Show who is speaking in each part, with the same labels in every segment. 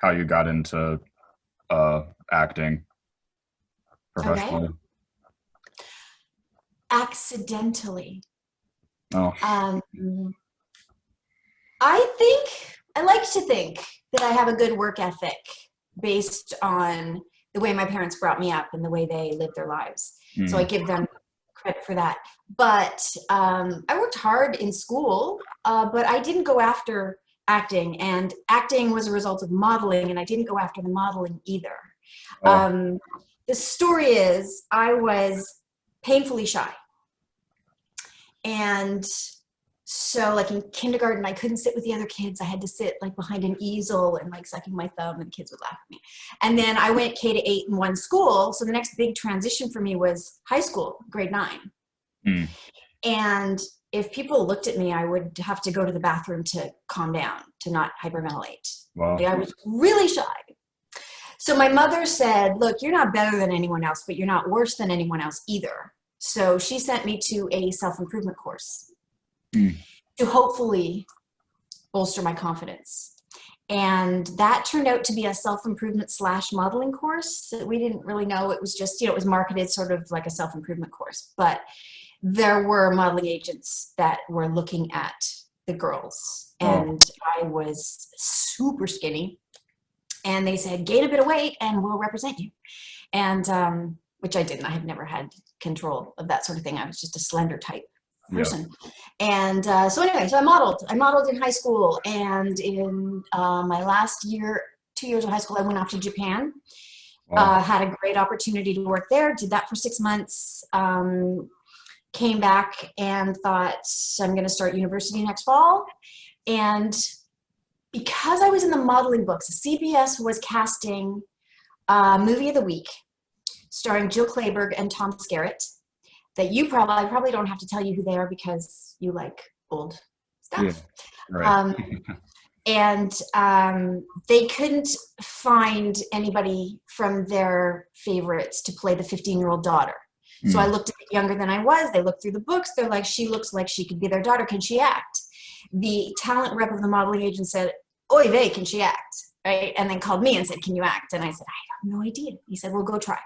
Speaker 1: how you got into acting
Speaker 2: Okay.
Speaker 1: professionally.
Speaker 2: Accidentally.
Speaker 1: Oh,
Speaker 2: Um, I like to think that I have a good work ethic based on the way my parents brought me up and the way they lived their lives. So I
Speaker 1: mm,
Speaker 2: give them credit for that. But I worked hard in school, but I didn't go after acting, and acting was a result of modeling, and I didn't go after the modeling either.
Speaker 1: oh,
Speaker 2: Um, the story is I was painfully shy. And so like in kindergarten, I couldn't sit with the other kids. I had to sit like behind an easel and like sucking my thumb, and the kids would laugh at me. And then I went K-8 in one school. So the next big transition for me was high school, grade 9.
Speaker 1: mm,
Speaker 2: And if people looked at me, I would have to go to the bathroom to calm down, to not hyperventilate.
Speaker 1: well,
Speaker 2: Like I was really shy. So my mother said, look, you're not better than anyone else, but you're not worse than anyone else either. So she sent me to a self-improvement course
Speaker 1: mm,
Speaker 2: to hopefully bolster my confidence. And that turned out to be a self-improvement slash modeling course. We didn't really know. It was just, it was marketed sort of like a self-improvement course. But there were modeling agents that were looking at the girls.
Speaker 1: oh,
Speaker 2: And I was super skinny. And they said, gain a bit of weight and we'll represent you. And which I didn't. I had never had control of that sort of thing. I was just a slender type
Speaker 1: yeah,
Speaker 2: person. And so anyway, so I modeled. I modeled in high school, and in my last year, 2 years of high school, I went off to Japan.
Speaker 1: well,
Speaker 2: Had a great opportunity to work there. Did that for 6 months. Came back and thought I'm going to start university next fall. And because I was in the modeling books, CBS was casting Movie of the Week, starring Jill Clayburgh and Tom Skerritt, that I probably don't have to tell you who they are because you like old
Speaker 1: yeah,
Speaker 2: stuff.
Speaker 1: right,
Speaker 2: Um, and they couldn't find anybody from their favorites to play the 15-year-old daughter. So I
Speaker 1: mm,
Speaker 2: looked a bit younger than I was. They looked through the books. They're like, she looks like she could be their daughter. Can she act? The talent rep of the modeling agent said, oy vey, can she act? Right? And then called me and said, can you act? And I said, I have no idea. He said, well, go try.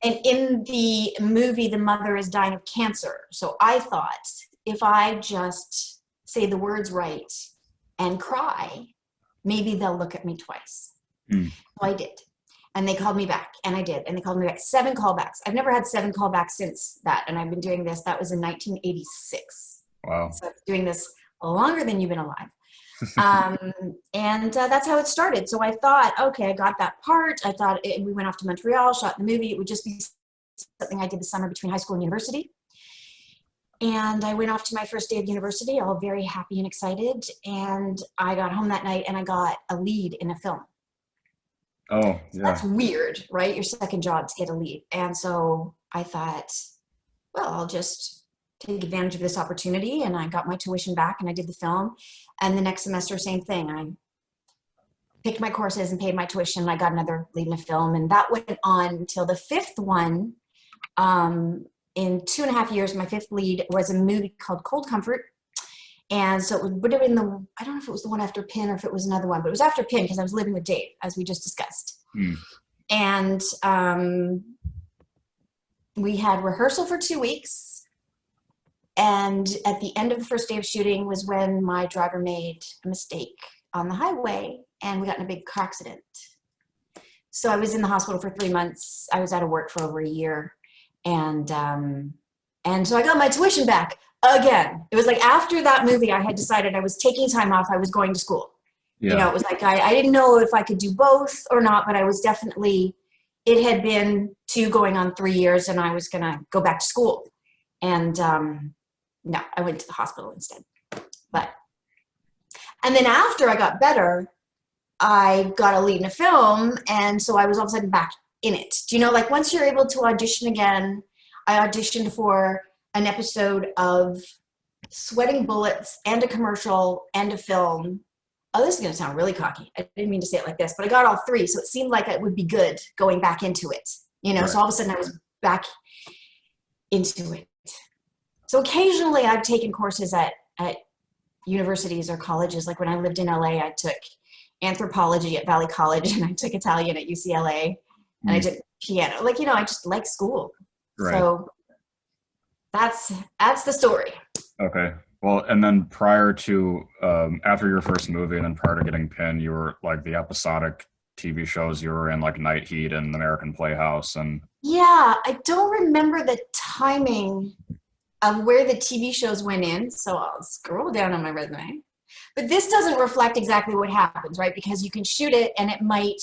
Speaker 2: And in the movie, the mother is dying of cancer. So I thought, if I just say the words right and cry, maybe they'll look at me twice.
Speaker 1: mm,
Speaker 2: So I did. And they called me back, and I did. And they called me back 7 callbacks. I've never had 7 callbacks since that. And I've been doing this. That was in 1986.
Speaker 1: wow,
Speaker 2: So I've been doing this longer than you've been alive. um, and that's how it started. So I thought, okay, I got that part. I thought we went off to Montreal, shot the movie. It would just be something I did the summer between high school and university. And I went off to my first day of university, all very happy and excited. And I got home that night and I got a lead in a film.
Speaker 1: oh,
Speaker 2: So
Speaker 1: yeah,
Speaker 2: that's weird, right? Your second job to get a lead. And so I thought, well, I'll just take advantage of this opportunity. And I got my tuition back and I did the film. And the next semester, same thing. I picked my courses and paid my tuition. And I got another lead in a film. And that went on until the 5th one. In 2.5 years, my 5th lead was a movie called Cold Comfort. And so it would have been I don't know if it was the one after Pin or if it was another one, but it was after Pin because I was living with Dave, as we just discussed.
Speaker 1: mm,
Speaker 2: And we had rehearsal for 2 weeks. And at the end of the first day of shooting was when my driver made a mistake on the highway and we got in a big car accident. So I was in the hospital for 3 months. I was out of work for over a year. And so I got my tuition back again. It was like after that movie, I had decided I was taking time off. I was going to school.
Speaker 1: yeah,
Speaker 2: It was like I didn't know if I could do both or not, but I was definitely, it had been 2 going on 3 years and I was going to go back to school. And no, I went to the hospital instead. And then after I got better, I got a lead in a film. And so I was all of a sudden back in it. Do you know, like once you're able to audition again, I auditioned for an episode of Sweating Bullets and a commercial and a film. Oh, this is going to sound really cocky. I didn't mean to say it like this, but I got all 3. So it seemed like it would be good going back into it,
Speaker 1: right,
Speaker 2: so all of a sudden I was back into it. So occasionally I've taken courses at universities or colleges. Like when I lived in LA, I took anthropology at Valley College, and I took Italian at UCLA, and I took piano. Like, I just like school.
Speaker 1: Right.
Speaker 2: So that's the story.
Speaker 1: Okay. Well, and then prior to, after your first movie and then prior to getting Pin, you were like the episodic TV shows. You were in like Night Heat and American Playhouse. And
Speaker 2: yeah, I don't remember the timing of where the TV shows went in. So I'll scroll down on my resume. But this doesn't reflect exactly what happens, right? Because you can shoot it and it might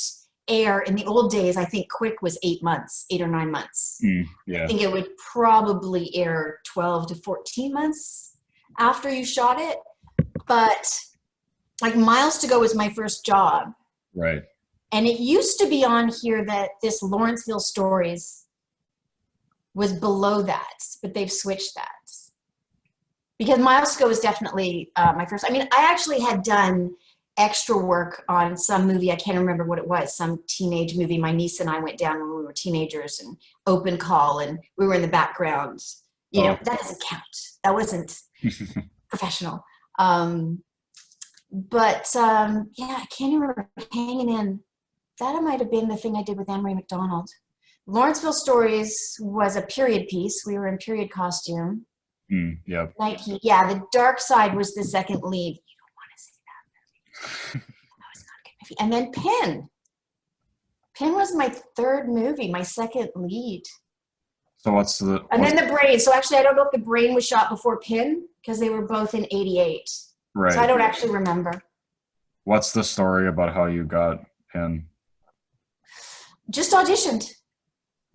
Speaker 2: air. In the old days, I think Quick was 8 or 9 months.
Speaker 1: Yeah.
Speaker 2: I think it would probably air 12 to 14 months after you shot it. But like Miles to Go was my first job.
Speaker 1: Right.
Speaker 2: And it used to be on here that this Lawrenceville Stories was below that, but they've switched that. Because Miles to Go was definitely my first. I mean, I actually had done extra work on some movie. I can't remember what it was, some teenage movie. My niece and I went down when we were teenagers, and Open Call, and we were in the background. You know, that doesn't count. That wasn't professional. But yeah, I can't remember Hanging In. That might have been the thing I did with Anne-Marie McDonald. Lawrenceville Stories was a period piece. We were in period costume.
Speaker 1: Yep.
Speaker 2: Night Heat. Yeah, The Dark Side was the second lead. You don't want to see that movie. That was not a good movie. And then Pin. Pin was my third movie, my second lead.
Speaker 1: So what's the...
Speaker 2: And then The Brain. So actually, I don't know if The Brain was shot before Pin, because they were both in 88.
Speaker 1: Right.
Speaker 2: So I don't actually remember.
Speaker 1: What's the story about how you got Pin?
Speaker 2: Just auditioned.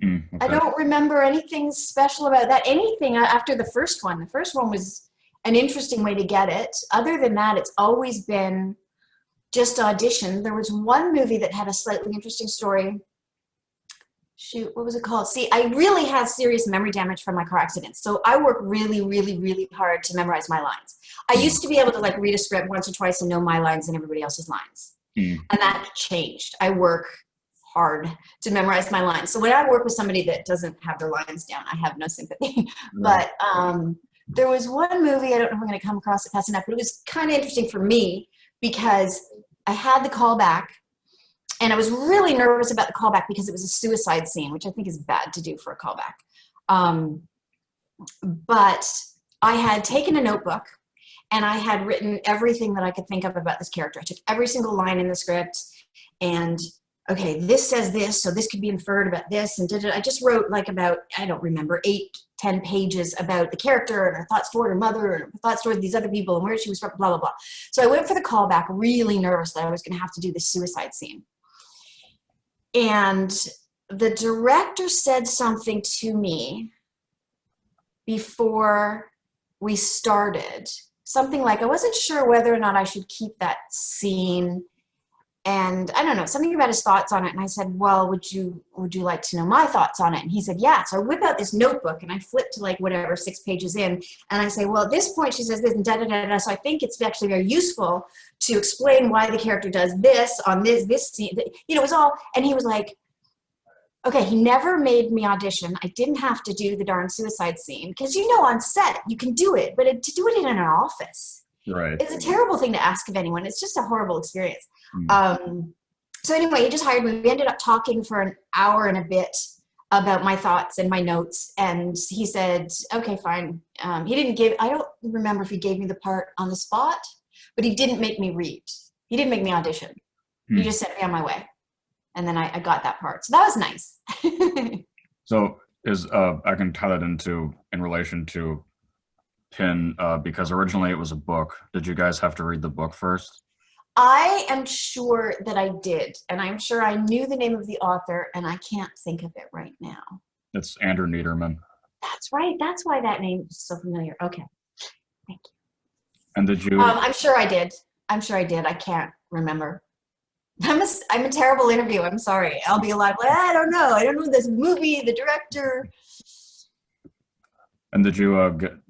Speaker 1: Okay.
Speaker 2: I don't remember anything special about that. Anything after the first one. The first one was an interesting way to get it. Other than that, it's always been just audition. There was one movie that had a slightly interesting story. Shoot, what was it called? See, I really had serious memory damage from my car accident. So I work really, really, really hard to memorize my lines. I used to be able to like read a script once or twice and know my lines and everybody else's lines. And that changed. I work hard to memorize my lines. So when I work with somebody that doesn't have their lines down, I have no sympathy. But there was one movie, I don't know if I'm going to come across it fast enough, but it was kind of interesting for me because I had the callback, and I was really nervous about the callback because it was a suicide scene, which I think is bad to do for a callback. But I had taken a notebook and I had written everything that I could think of about this character. I took every single line in the script and okay, this says this, so this could be inferred about this, and I just wrote like about, I don't remember, 8-10 pages about the character and her thoughts toward her mother and her thoughts toward these other people and where she was from, blah, blah, blah. So I went for the callback really nervous that I was going to have to do this suicide scene. And the director said something to me before we started, something like, I wasn't sure whether or not I should keep that scene. And I don't know, something about his thoughts on it. And I said, well, would you like to know my thoughts on it? And he said, yeah. So I whip out this notebook and I flip to like whatever, 6 pages in. And I say, well, at this point, she says this and da, da, da, da. So I think it's actually very useful to explain why the character does this on this scene. You know, it was all, and he was like, okay, he never made me audition. I didn't have to do the darn suicide scene. Because, you know, on set, you can do it. But to do it in an office,
Speaker 1: right,
Speaker 2: it's a terrible thing to ask of anyone. It's just a horrible experience. So anyway, he just hired me. We ended up talking for an hour and a bit about my thoughts and my notes. And he said, okay, fine. He didn't give, I don't remember if he gave me the part on the spot, but he didn't make me read. He didn't make me audition. He just sent me on my way. And then I got that part. So that was nice.
Speaker 1: So I can tie that in relation to Pin, because originally it was a book. Did you guys have to read the book first?
Speaker 2: I am sure that I did, and I'm sure I knew the name of the author, and I can't think of it right now.
Speaker 1: It's Andrew Niederman.
Speaker 2: That's right. That's why that name is so familiar. Okay. Thank you.
Speaker 1: And did you?
Speaker 2: I'm sure I did. I can't remember. I'm a terrible interviewer. I'm sorry. I'll be like, I don't know. I don't know this movie, the director.
Speaker 1: And did you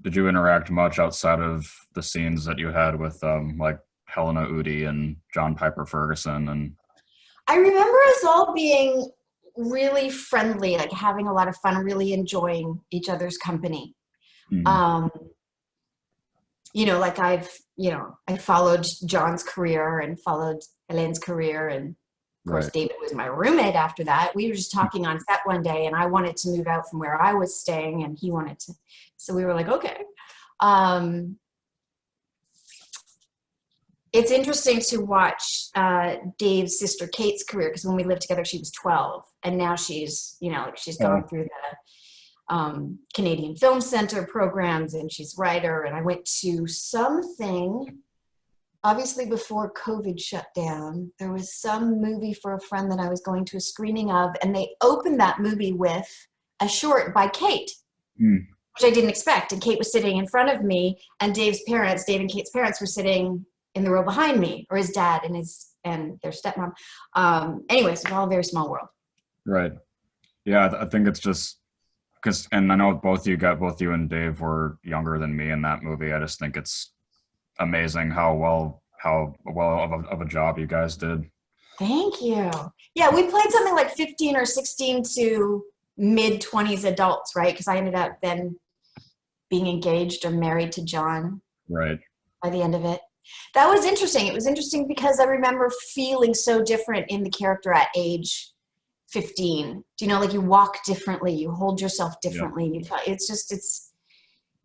Speaker 1: interact much outside of the scenes that you had with like Helena Udi and John Piper Ferguson? And
Speaker 2: I remember us all being really friendly, like having a lot of fun, really enjoying each other's company. You know, like I followed John's career and followed Helene's career. And of course,
Speaker 1: Right.
Speaker 2: David was my roommate after that. We were just talking on set one day, and I wanted to move out from where I was staying, and he wanted to. So we were like, okay. It's interesting to watch Dave's sister Kate's career, because when we lived together, she was 12, and now she's, like she's gone through the Canadian Film Center programs, and she's a writer. And I went to something, obviously before COVID shut down, there was some movie for a friend that I was going to a screening of, and they opened that movie with a short by Kate, which I didn't expect. And Kate was sitting in front of me, and Dave and Kate's parents were sitting in the row behind me, or his dad and their stepmom. Anyways, it's all a very small world.
Speaker 1: Right. Yeah, I think it's just because, and I know both you and Dave were younger than me in that movie. I just think it's amazing how well of a job you guys did.
Speaker 2: Thank you. Yeah, we played something like 15 or 16 to mid-20s adults, right? Because I ended up then being engaged or married to John.
Speaker 1: Right.
Speaker 2: By the end of it. That was interesting. It was interesting because I remember feeling so different in the character at age 15. Do you know, like you walk differently, you hold yourself differently. Yeah.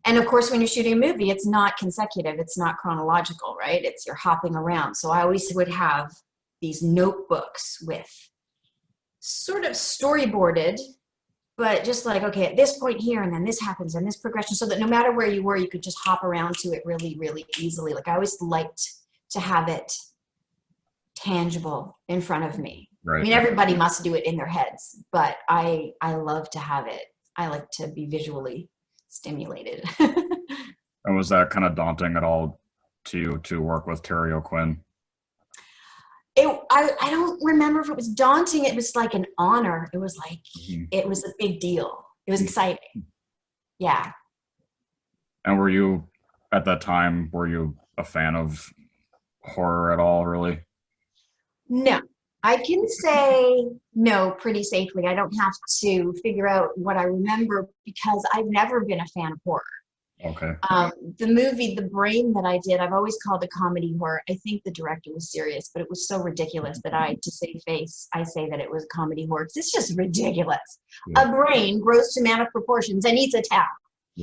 Speaker 2: And of course, when you're shooting a movie, it's not consecutive. It's not chronological, right? You're hopping around. So I always would have these notebooks with sort of storyboarded, but just like, okay, at this point here, and then this happens, and this progression, so that no matter where you were, you could just hop around to it really, really easily. Like I always liked to have it tangible in front of me. Right. I mean, everybody must do it in their heads, but I love to have it. I like to be visually stimulated.
Speaker 1: And was that kind of daunting at all to you to work with Terry O'Quinn?
Speaker 2: I don't remember if it was daunting. It was like an honor. It was like, It was a big deal. It was exciting. Yeah.
Speaker 1: And were you, at that time, a fan of horror at all, really?
Speaker 2: No. I can say no pretty safely. I don't have to figure out what I remember because I've never been a fan of horror.
Speaker 1: Okay.
Speaker 2: The movie The Brain that I did, I've always called a comedy horror. I think the director was serious, but it was so ridiculous that to save face, I say that it was a comedy horror. It's just ridiculous. Yeah. A brain grows to mammoth proportions and eats a town.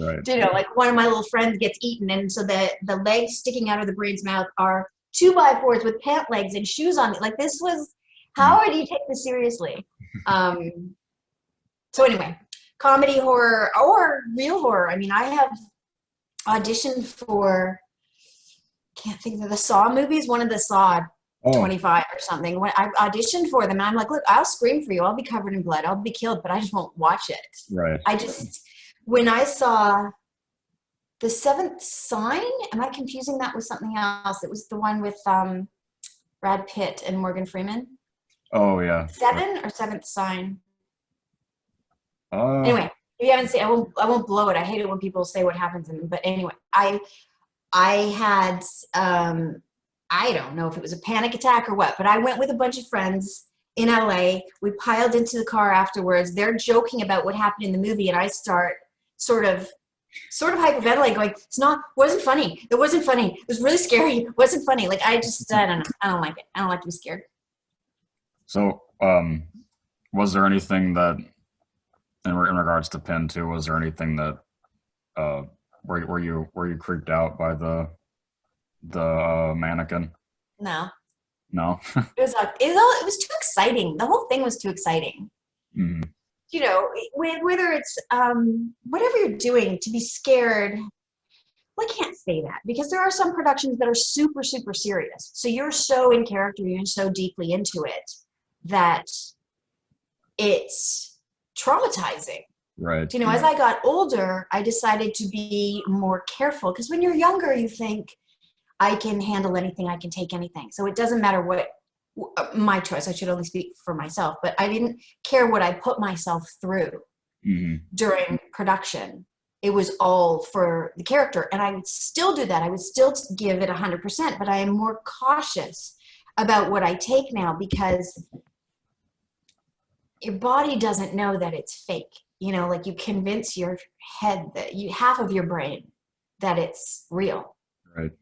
Speaker 1: Right.
Speaker 2: You know, like one of my little friends gets eaten, and so the legs sticking out of the brain's mouth are 2x4s with pant legs and shoes on. Like this was, how do you take this seriously? So anyway, comedy horror or real horror. I mean, I have auditioned for, can't think of the Saw movies, one of the Saw 25 or something. When I auditioned for them, and I'm like, look, I'll scream for you. I'll be covered in blood. I'll be killed, but I just won't watch it.
Speaker 1: Right.
Speaker 2: When I saw The Seventh Sign, am I confusing that with something else? It was the one with Brad Pitt and Morgan Freeman.
Speaker 1: Oh, yeah.
Speaker 2: Seventh Sign. Anyway, if you haven't seen, I won't blow it. I hate it when people say what happens in them. But anyway, I had, I don't know if it was a panic attack or what, but I went with a bunch of friends in LA. We piled into the car afterwards. They're joking about what happened in the movie, and I start sort of hyperventilating, going, wasn't funny. It wasn't funny. It was really scary. It wasn't funny. Like, I don't know. I don't like it. I don't like to be scared.
Speaker 1: So, was there anything that, in regards to Penn too, was there anything that, were you creeped out by the mannequin?
Speaker 2: No.
Speaker 1: It
Speaker 2: was too exciting. The whole thing was too exciting.
Speaker 1: Mm-hmm.
Speaker 2: You know, whether it's whatever you're doing, to be scared. Well, I can't say that because there are some productions that are super, super serious. So you're so in character, you're so deeply into it that it's traumatizing.
Speaker 1: Right.
Speaker 2: You know, as I got older, I decided to be more careful because when you're younger, you think I can handle anything, I can take anything. So it doesn't matter what my choice. I should only speak for myself, but I didn't care what I put myself through during production. It was all for the character, and I would still do that. I would still give it 100%, but I am more cautious about what I take now because your body doesn't know that it's fake. You know, like you convince your head that half of your brain that it's real.
Speaker 1: Right.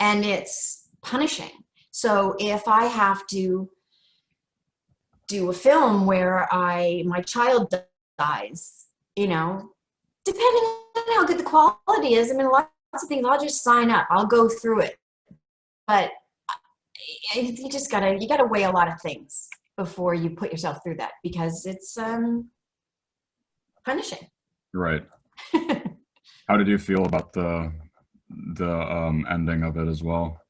Speaker 2: And it's punishing. So if I have to do a film where my child dies, you know, depending on how good the quality is, I mean, lots of things, I'll just sign up. I'll go through it. But you just gotta weigh a lot of things before you put yourself through that, because it's punishing.
Speaker 1: Right. How did you feel about the ending of it as well?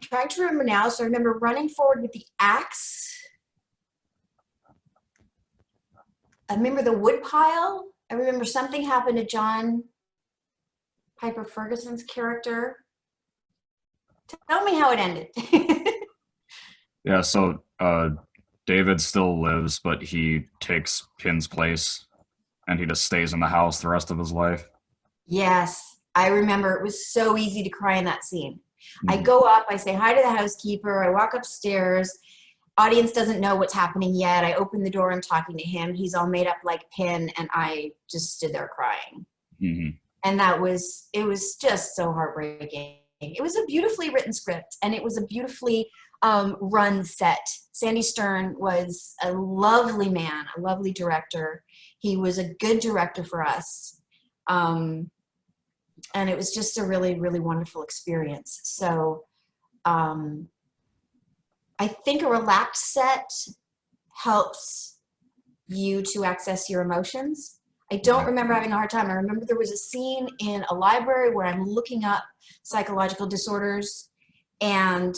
Speaker 2: Trying to remember now. So I remember running forward with the axe. I remember the wood pile. I remember something happened to John Piper Ferguson's character. Tell me how it ended.
Speaker 1: Yeah, so David still lives, but he takes Pin's place and he just stays in the house the rest of his life.
Speaker 2: Yes, I remember. It was so easy to cry in that scene. I
Speaker 1: Mhm.
Speaker 2: go up, I say hi to the housekeeper, I walk upstairs. Audience doesn't know what's happening yet. I open the door, I'm talking to him. He's all made up like Pin, and I just stood there crying.
Speaker 1: Mhm.
Speaker 2: And it was just so heartbreaking. It was a beautifully written script, and it was a beautifully run set. Sandy Stern was a lovely man, a lovely director. He was a good director for us. And it was just a really, really wonderful experience. So I think a relaxed set helps you to access your emotions. I don't remember having a hard time. I remember there was a scene in a library where I'm looking up psychological disorders, and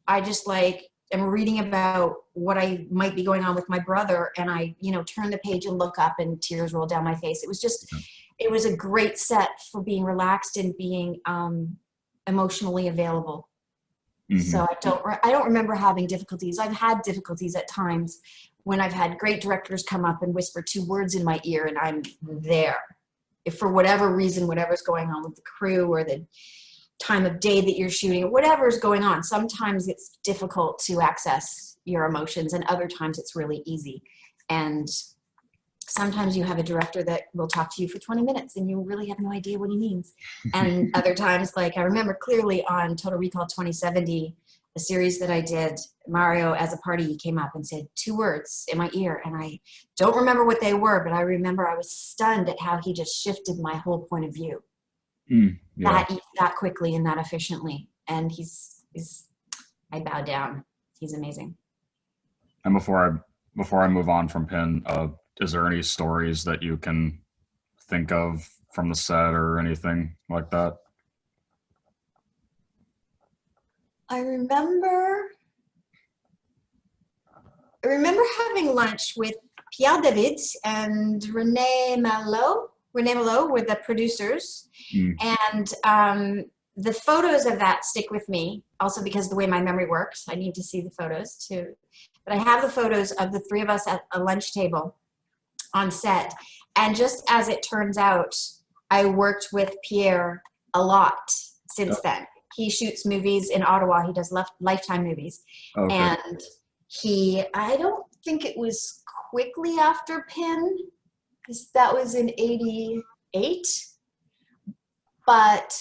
Speaker 2: I just like am reading about what I might be going on with my brother, and I, turn the page and look up, and tears roll down my face. It was a great set for being relaxed and being emotionally available. So
Speaker 1: Mhm.
Speaker 2: I don't remember having difficulties. I've had difficulties at times when I've had great directors come up and whisper 2 words in my ear, and I'm there. If for whatever reason, whatever's going on with the crew or the time of day that you're shooting, or whatever's going on, sometimes it's difficult to access your emotions, and other times it's really easy. And sometimes you have a director that will talk to you for 20 minutes and you really have no idea what he means. And other times, like I remember clearly on Total Recall 2070, a series that I did, Mario, as a party, he came up and said 2 words in my ear. And I don't remember what they were, but I remember I was stunned at how he just shifted my whole point of view
Speaker 1: Yeah.
Speaker 2: that quickly and that efficiently. And I bow down. He's amazing.
Speaker 1: And before I move on from Pin, is there any stories that you can think of from the set or anything like that?
Speaker 2: I remember having lunch with Pierre David and Renee Malo. Renee Malo were the producers.
Speaker 1: Mm.
Speaker 2: And the photos of that stick with me, also because of the way my memory works. I need to see the photos too. But I have the photos of the 3 of us at a lunch table on set. And just as it turns out, I worked with Pierre a lot since then. He shoots movies in Ottawa. He does Lifetime movies.
Speaker 1: Okay.
Speaker 2: And I don't think it was quickly after Pin, because that was in 88. But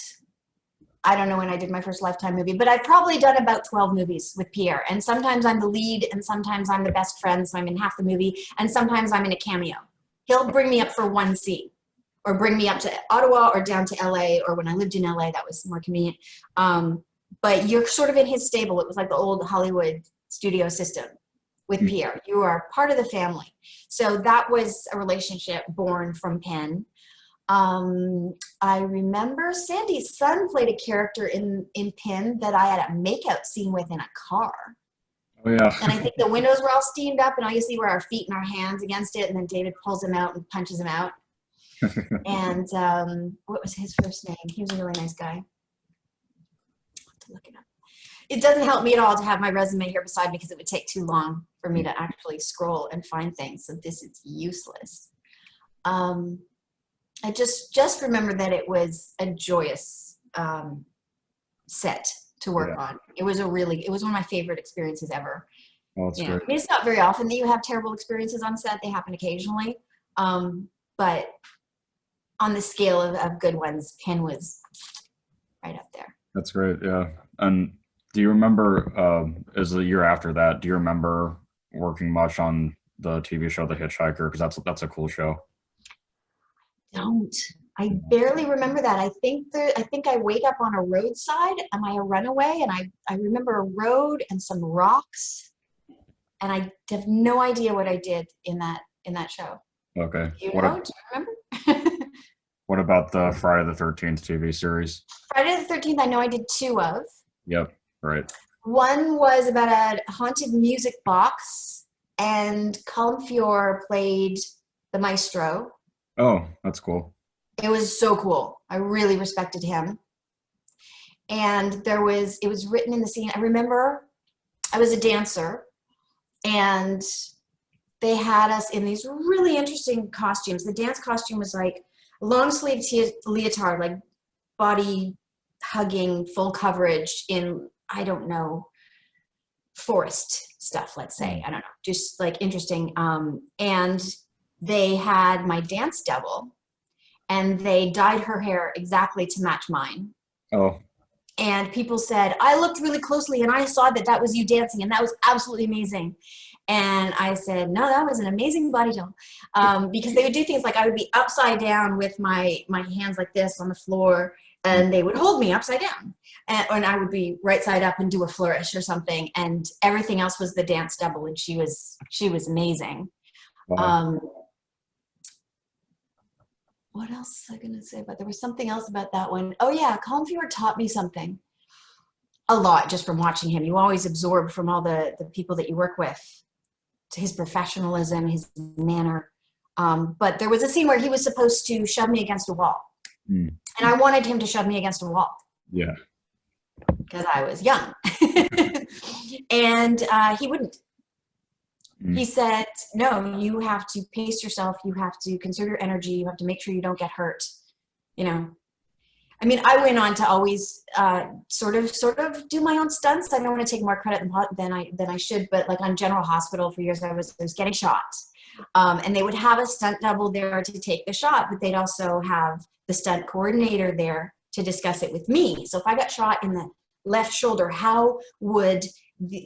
Speaker 2: I don't know when I did my first Lifetime movie, but I've probably done about 12 movies with Pierre. And sometimes I'm the lead, and sometimes I'm the best friend, so I'm in half the movie, and sometimes I'm in a cameo. He'll bring me up for one scene, or bring me up to Ottawa or down to LA, or when I lived in LA, that was more convenient. But you're sort of in his stable. It was like the old Hollywood studio system with Pierre. You are part of the family. So that was a relationship born from Pin. I remember Sandy's son played a character in Pin that I had a makeout scene with in a car.
Speaker 1: Oh yeah.
Speaker 2: And I think the windows were all steamed up, and all you see were our feet and our hands against it, and then David pulls him out and punches him out. And what was his first name? He was a really nice guy. I'll have to look it up. It doesn't help me at all to have my resume here beside me, because it would take too long for me to actually scroll and find things. So this is useless. I just remember that it was a joyous set to work on. It was one of my favorite experiences ever.
Speaker 1: Well, that's great.
Speaker 2: I mean, it's not very often that you have terrible experiences on set. They happen occasionally. But on the scale of good ones, Pin was right up there.
Speaker 1: That's great. Yeah. And do you remember, as the year after that, do you remember working much on the TV show The Hitchhiker? Because that's a cool show.
Speaker 2: Don't. I barely remember that. I think I wake up on a roadside. Am I a runaway? And I remember a road and some rocks, and I have no idea what I did in that show.
Speaker 1: Okay.
Speaker 2: Do you know? Do you remember?
Speaker 1: What about the Friday the 13th TV series?
Speaker 2: Friday the 13th, I know I did two of.
Speaker 1: Yep. Right.
Speaker 2: One was about a haunted music box, and Colin Fior played the maestro.
Speaker 1: Oh, that's cool.
Speaker 2: It was so cool. I really respected him. And it was written in the scene. I remember I was a dancer, and they had us in these really interesting costumes. The dance costume was like long sleeve leotard, like body hugging, full coverage in, I don't know, forest stuff, let's say. I don't know, just like interesting. And they had my dance double, and they dyed her hair exactly to match mine.
Speaker 1: Oh,
Speaker 2: And people said, I looked really closely and I saw that that was you dancing, and that was absolutely amazing. And I said, no, that was an amazing body double. Because they would do things like I would be upside down with my hands like this on the floor, and they would hold me upside down. And I would be right side up and do a flourish or something. And everything else was the dance double. And she was amazing.
Speaker 1: wow.
Speaker 2: What else was I going to say about, there was something else about that one. Oh yeah, Colin Fewer taught me something a lot just from watching him. You always absorb from all the people that you work with, to his professionalism, his manner. But there was a scene where he was supposed to shove me against a wall.
Speaker 1: Mm.
Speaker 2: And I wanted him to shove me against a wall.
Speaker 1: Yeah.
Speaker 2: Because I was young. And he wouldn't. He said, no, you have to pace yourself. You have to conserve your energy. You have to make sure you don't get hurt. You know, I mean, I went on to always sort of do my own stunts. I don't want to take more credit than I should, but like on General Hospital for years, I was getting shot. And they would have a stunt double there to take the shot, but they'd also have the stunt coordinator there to discuss it with me. So if I got shot in the left shoulder, how would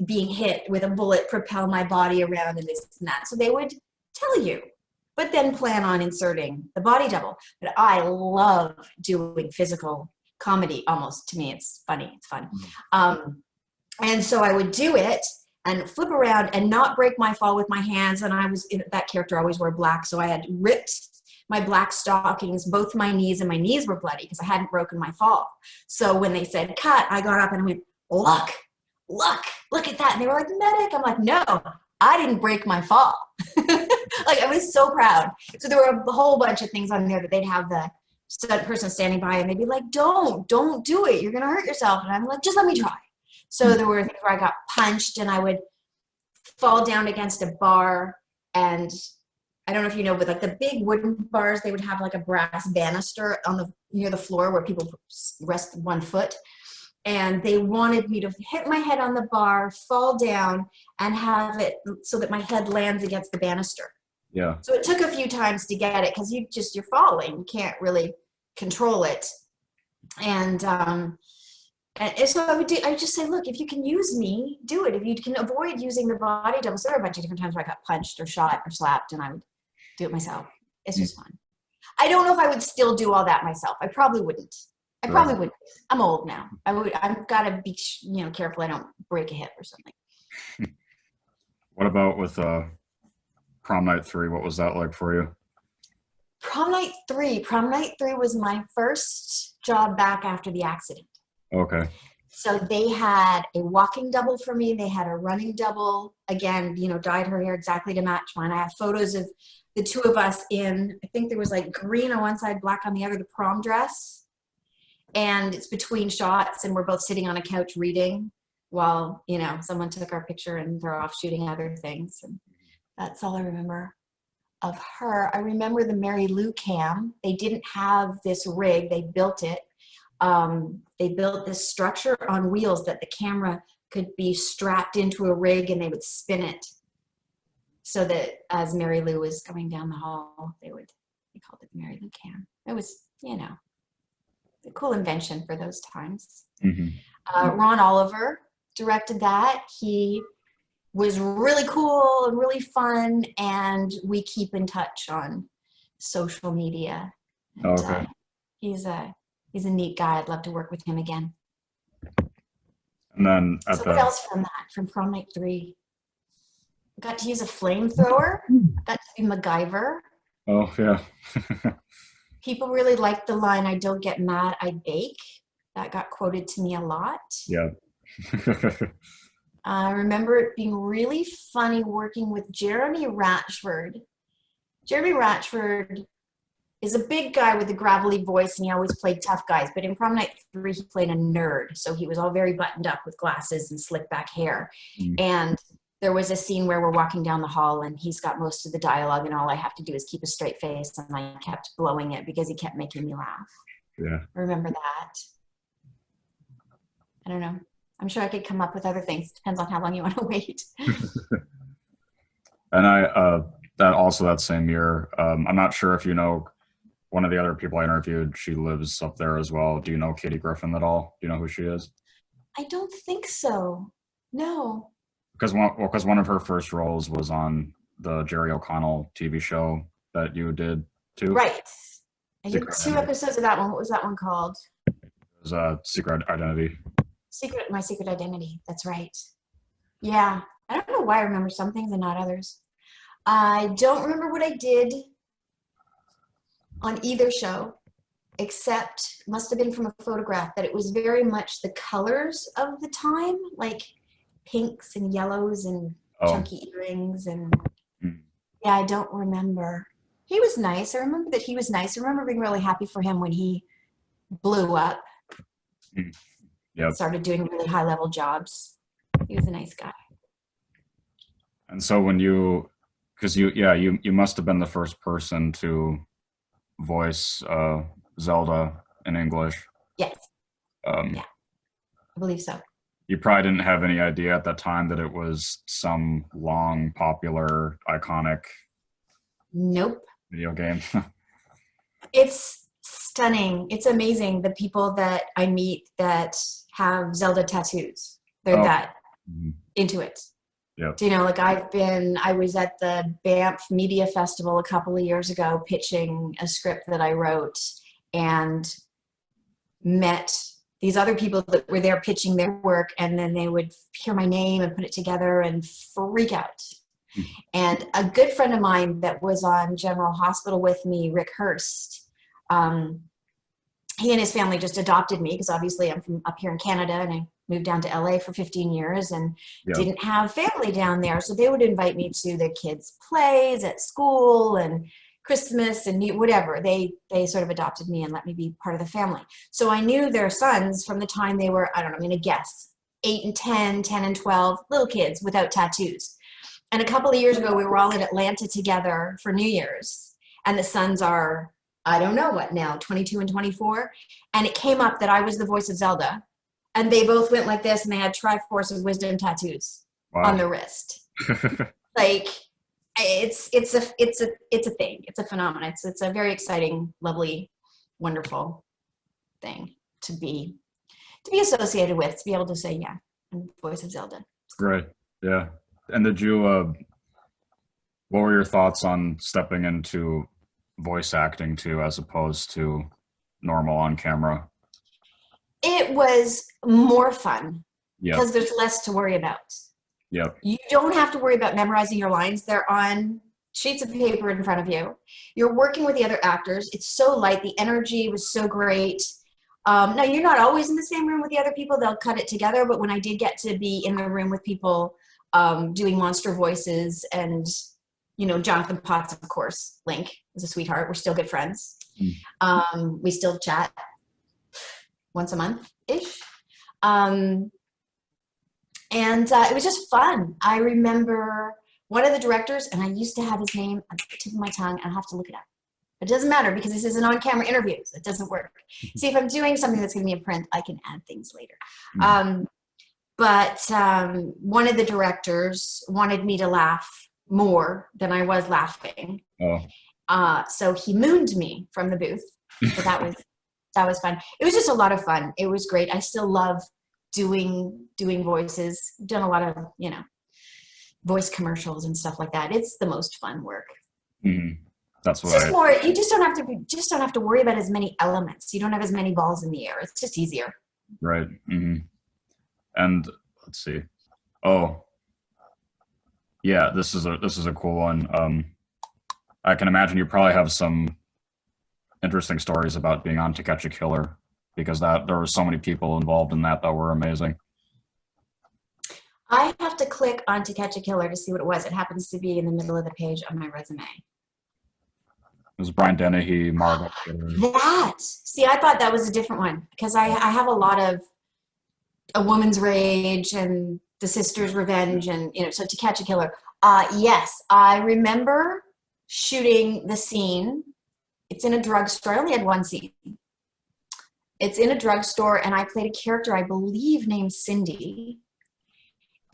Speaker 2: being hit with a bullet propel my body around and this and that? So they would tell you, but then plan on inserting the body double. But I love doing physical comedy. Almost, to me, it's funny, it's fun. And so I would do it and flip around and not break my fall with my hands. And I was, that character always wore black, so I had ripped my black stockings, both my knees, and my knees were bloody because I hadn't broken my fall. So when they said cut, I got up and I went, look at that. And they were like, medic. I'm like, no, I didn't break my fall. Like, I was so proud. So there were a whole bunch of things on there that they'd have the stunt person standing by, and they'd be like, don't do it. You're going to hurt yourself. And I'm like, just let me try. So there were things where I got punched and I would fall down against a bar, and I don't know if you know, but like the big wooden bars, they would have like a brass banister on the near the floor where people rest one foot. And they wanted me to hit my head on the bar, fall down, and have it so that my head lands against the banister.
Speaker 1: Yeah.
Speaker 2: So it took a few times to get it because you're falling. You can't really control it. And so I would just say, look, if you can use me, do it. If you can avoid using the body double, so there were a bunch of different times where I got punched or shot or slapped, and I would do it myself. It's just fun. I don't know if I would still do all that myself. I probably wouldn't. Wouldn't. I'm old now. I've got to be, careful I don't break a hip or something.
Speaker 1: What about with Prom Night 3? What was that like for you?
Speaker 2: Prom Night 3. Prom Night 3 was my first job back after the accident.
Speaker 1: Okay.
Speaker 2: So they had a walking double for me. They had a running double. Again, dyed her hair exactly to match mine. I have photos of the two of us in, I think there was like green on one side, black on the other, the prom dress. And it's between shots, and we're both sitting on a couch reading while, someone took our picture and they're off shooting other things. And that's all I remember of her. I remember the Mary Lou cam. They didn't have this rig. They built it. They built this structure on wheels that the camera could be strapped into a rig, and they would spin it so that as Mary Lou was going down the hall, they called it the Mary Lou cam. It was, a cool invention for those times.
Speaker 1: Hmm.
Speaker 2: Ron Oliver directed that. He was really cool and really fun, and we keep in touch on social media. And,
Speaker 1: Okay.
Speaker 2: he's a neat guy. I'd love to work with him again.
Speaker 1: And then
Speaker 2: So what else from that? From Prom Night 3? I got to use a flamethrower. I got to be MacGyver.
Speaker 1: oh yeah.
Speaker 2: People really liked the line, "I don't get mad, I bake." That got quoted to me a lot.
Speaker 1: Yeah.
Speaker 2: I remember it being really funny working with Jeremy Ratchford. Jeremy Ratchford is a big guy with a gravelly voice, and he always played tough guys. But in Prom Night 3, he played a nerd. So he was all very buttoned up with glasses and slick back hair.
Speaker 1: Mm.
Speaker 2: And there was a scene where we're walking down the hall, and he's got most of the dialogue, and all I have to do is keep a straight face. And I kept blowing it because he kept making me laugh.
Speaker 1: Yeah.
Speaker 2: Remember that? I don't know. I'm sure I could come up with other things. Depends on how long you want to wait.
Speaker 1: And that same year, I'm not sure if you know one of the other people I interviewed. She lives up there as well. Do you know Katie Griffin at all? Do you know who she is?
Speaker 2: I don't think so. No.
Speaker 1: Because one of her first roles was on the Jerry O'Connell TV show that you did too.
Speaker 2: Right. I did
Speaker 1: Secret
Speaker 2: 2
Speaker 1: Identity.
Speaker 2: episodes of that one. What was that one called?
Speaker 1: It was Secret Identity.
Speaker 2: My Secret Identity. That's right. Yeah. I don't know why I remember some things and not others. I don't remember what I did on either show, except must have been from a photograph that it was very much the colors of the time, like pinks and yellows and chunky earrings. And yeah, I don't remember. He was nice. I remember that he was nice. I remember being really happy for him when he blew up.
Speaker 1: Yep.
Speaker 2: Started doing really high level jobs. He was a nice guy.
Speaker 1: And so when you must have been the first person to voice Zelda in English.
Speaker 2: Yes.
Speaker 1: Yeah,
Speaker 2: I believe so.
Speaker 1: You probably didn't have any idea at that time that it was some long, popular, iconic
Speaker 2: Nope.
Speaker 1: video game.
Speaker 2: It's stunning. It's amazing the people that I meet that have Zelda tattoos. They're that into it.
Speaker 1: Yep.
Speaker 2: So, like I was at the Banff Media Festival a couple of years ago pitching a script that I wrote, and met these other people that were there pitching their work, and then they would hear my name and put it together and freak out. And a good friend of mine that was on General Hospital with me, Rick Hurst, he and his family just adopted me because obviously I'm from up here in Canada, and I moved down to LA for 15 years and didn't have family down there. So they would invite me to their kids' plays at school and Christmas and whatever. They sort of adopted me and let me be part of the family. So I knew their sons from the time they were, I don't know, I'm going to guess, 8 and 10, 10 and 12, little kids without tattoos. And a couple of years ago, we were all in Atlanta together for New Year's. And the sons are, I don't know what now, 22 and 24. And it came up that I was the voice of Zelda. And they both went like this, and they had Triforce of Wisdom tattoos on their wrist. Like, it's a thing. It's a phenomenon. It's a very exciting, lovely, wonderful thing to be associated with, to be able to say, yeah, I'm the voice of Zelda.
Speaker 1: Great. Yeah. And did you, what were your thoughts on stepping into voice acting too, as opposed to normal on camera?
Speaker 2: It was more fun because
Speaker 1: Yep.
Speaker 2: there's less to worry about.
Speaker 1: Yep.
Speaker 2: You don't have to worry about memorizing your lines. They're on sheets of paper in front of you. You're working with the other actors. It's so light. The energy was so great. Now, you're not always in the same room with the other people. They'll cut it together. But when I did get to be in the room with people doing monster voices, and, Jonathan Potts, of course, Link is a sweetheart. We're still good friends. We still chat once a month-ish. And it was just fun. I remember one of the directors, and I used to have his name at the tip of my tongue, and I'll have to look it up. It doesn't matter because this is an on-camera interview, so it doesn't work. See, if I'm doing something that's going to be in print, I can add things later. But one of the directors wanted me to laugh more than I was laughing. So he mooned me from the booth. So that was That was fun. It was just a lot of fun. It was great. I still love doing voices. Done a lot of, you know, voice commercials and stuff like that. It's the most fun work.
Speaker 1: Mm-hmm. That's
Speaker 2: It's
Speaker 1: what
Speaker 2: just more, you just don't have to worry about as many elements. You don't have as many balls in the air. It's just easier.
Speaker 1: right. Mm-hmm. And let's see. Oh, yeah, this is a cool one. I can imagine you probably have some interesting stories about being on To Catch a Killer, because that there were so many people involved in that were amazing.
Speaker 2: I have to click on To Catch a Killer to see what it was. It happens to be in the middle of the page of my resume.
Speaker 1: It was Brian Dennehy, Margot Kidder.
Speaker 2: That, see, I thought that was a different one, because I have a lot of A Woman's Rage and The Sister's Revenge, and, you know, so To Catch a Killer. Yes, I remember shooting the scene. It's in a drugstore. I only had one scene. It's in a drugstore, and I played a character, I believe, named Cindy.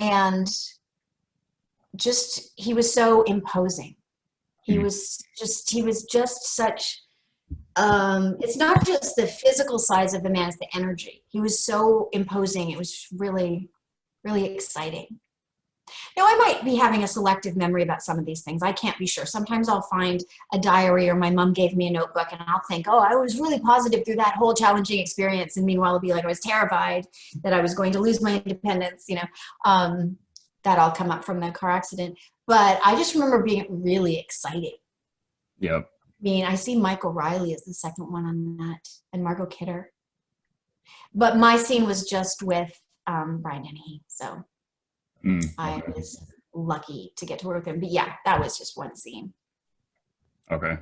Speaker 2: And just, he was so imposing. He was just such, it's not just the physical size of the man, it's the energy. He was so imposing. It was really, really exciting. Now, I might be having a selective memory about some of these things. I can't be sure. Sometimes I'll find a diary, or my mom gave me a notebook, and I'll think, oh, I was really positive through that whole challenging experience. And meanwhile, it'll be like I was terrified that I was going to lose my independence, you know. That all come up from the car accident. But I just remember being really excited.
Speaker 1: Yep.
Speaker 2: I mean, I see Michael Riley as the second one on that, and Margot Kidder. But my scene was just with Brian Dennehy, so I was lucky to get to work with him. But yeah, that was just one scene.
Speaker 1: Okay.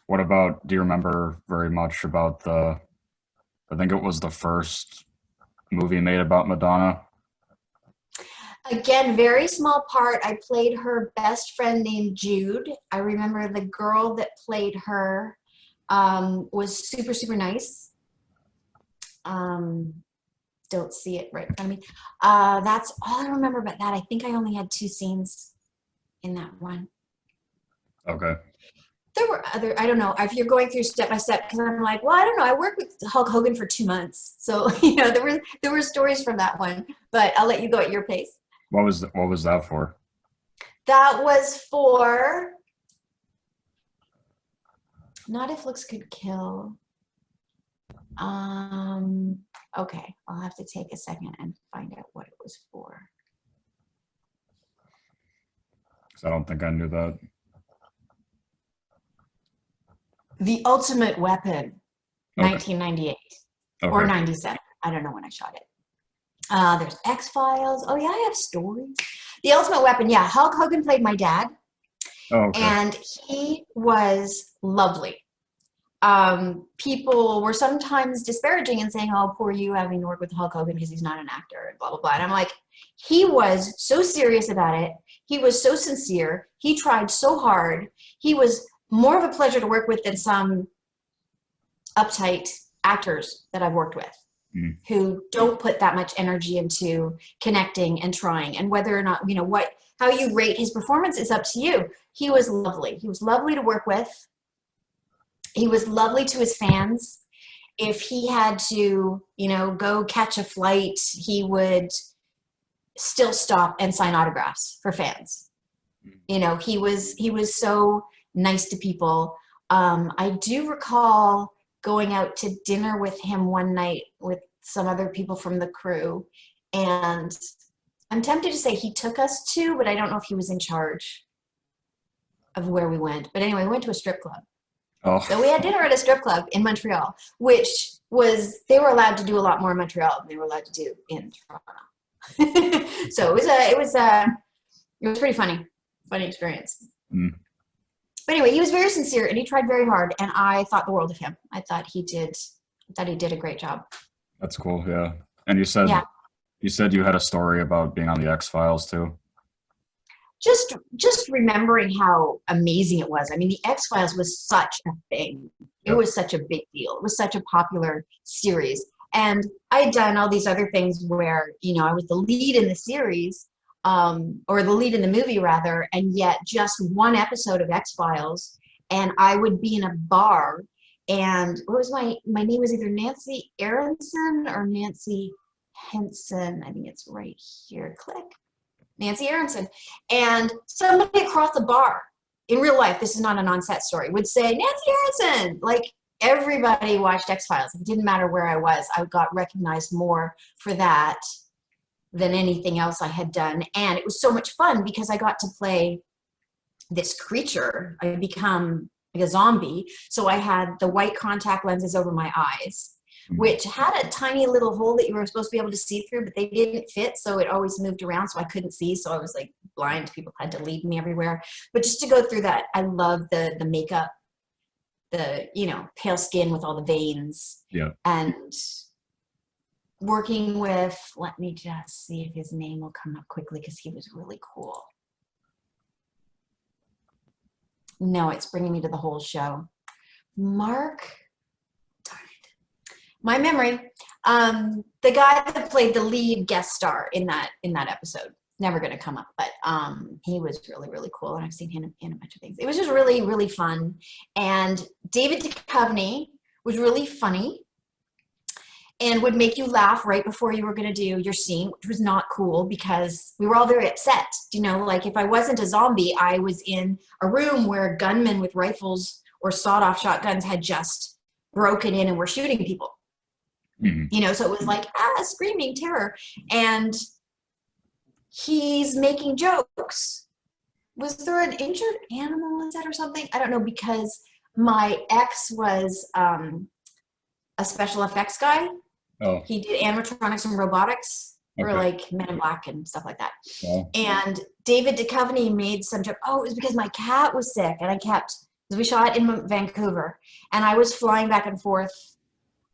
Speaker 1: What about, do you remember very much about I think it was the first movie made about Madonna?
Speaker 2: Again, very small part. I played her best friend named Jude. I remember the girl that played her was super, super nice. Don't see it right in front of me. That's all I remember about that. I think I only had 2 scenes in that one.
Speaker 1: Okay.
Speaker 2: There were other, I don't know, if you're going through step by step, because I'm like, well, I don't know, I worked with Hulk Hogan for 2 months. So, you know, there were stories from that one, but I'll let you go at your pace.
Speaker 1: What was that for?
Speaker 2: That was for Not If Looks Could Kill. Okay, I'll have to take a second and find out what it was for.
Speaker 1: Because I don't think I knew that.
Speaker 2: The Ultimate Weapon,
Speaker 1: Okay.
Speaker 2: 1998
Speaker 1: Okay.
Speaker 2: or 97. I don't know when I shot it. There's X-Files. Oh yeah, I have stories. The Ultimate Weapon, yeah. Hulk Hogan played my dad.
Speaker 1: Oh, okay.
Speaker 2: And he was lovely. People were sometimes disparaging and saying, oh, poor you having to work with Hulk Hogan because he's not an actor, and blah, blah, blah. And I'm like, he was so serious about it. He was so sincere. He tried so hard. He was more of a pleasure to work with than some uptight actors that I've worked with who don't put that much energy into connecting and trying. And whether or not, you know, how you rate his performance is up to you. He was lovely. He was lovely to work with. He was lovely to his fans. If he had to, you know, go catch a flight, he would still stop and sign autographs for fans. You know, he was so nice to people. I do recall going out to dinner with him one night with some other people from the crew, and I'm tempted to say he took us to, but I don't know if he was in charge of where we went. But anyway, we went to a strip club.
Speaker 1: Oh.
Speaker 2: So we had dinner at a strip club in Montreal, which was, they were allowed to do a lot more in Montreal than they were allowed to do in Toronto. So it was pretty funny experience. But anyway, he was very sincere and he tried very hard, and I thought the world of him. I thought he did a great job.
Speaker 1: That's cool. Yeah. And you said you had a story about being on the X-Files too.
Speaker 2: Just remembering how amazing it was. I mean, the X-Files was such a thing. It was such a big deal. It was such a popular series. And I had done all these other things where, you know, I was the lead in the series, or the lead in the movie rather, and yet just one episode of X-Files, and I would be in a bar And what was my name was either Nancy Aronson or Nancy Henson. I think it's right here. Click. Nancy Aronson. And somebody across the bar in real life, this is not an on-set story, would say, Nancy Aronson. Like, everybody watched X-Files. It didn't matter where I was. I got recognized more for that than anything else I had done. And it was so much fun because I got to play this creature. I had become like a zombie. So I had the white contact lenses over my eyes, which had a tiny little hole that you were supposed to be able to see through, but they didn't fit. So it always moved around. So I couldn't see. So I was like blind. People had to lead me everywhere. But just to go through that, I love the makeup, the, you know, pale skin with all the veins.
Speaker 1: Yeah.
Speaker 2: And working with, let me just see if his name will come up quickly because he was really cool. No, it's bringing me to the whole show. Mark, darn it, my memory. The guy that played the lead guest star in that episode, never going to come up, but he was really, really cool, and I've seen him in a bunch of things. It was just really, really fun. And David Duchovny was really funny and would make you laugh right before you were going to do your scene, which was not cool because we were all very upset. You know, like if I wasn't a zombie, I was in a room where gunmen with rifles or sawed-off shotguns had just broken in and were shooting people. Mm-hmm. You know, so it was like, screaming terror. And he's making jokes. Was there an injured animal in that or something? I don't know, because my ex was a special effects guy.
Speaker 1: Oh.
Speaker 2: He did animatronics and robotics for like Men in Black and stuff like that. Yeah. And David Duchovny made some joke. Oh, it was because my cat was sick, and because we shot in Vancouver, and I was flying back and forth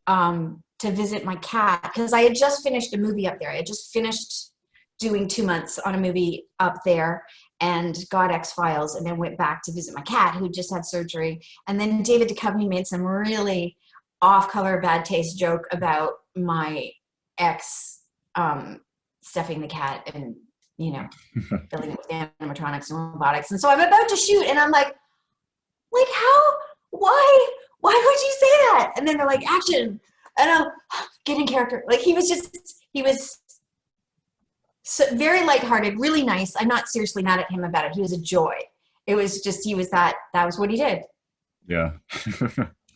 Speaker 2: to visit my cat because I had just finished a movie up there. I had just finished doing 2 months on a movie up there and got X-Files, and then went back to visit my cat who just had surgery. And then David Duchovny made some really off-color, bad taste joke about my ex stuffing the cat and, you know, filling it with animatronics and robotics. And so I'm about to shoot, and I'm like how, why would you say that? And then they're like, action. And I'm get in character. Like he was so very lighthearted, really nice. I'm not seriously mad at him about it. He was a joy. It was just, that was what he did.
Speaker 1: Yeah.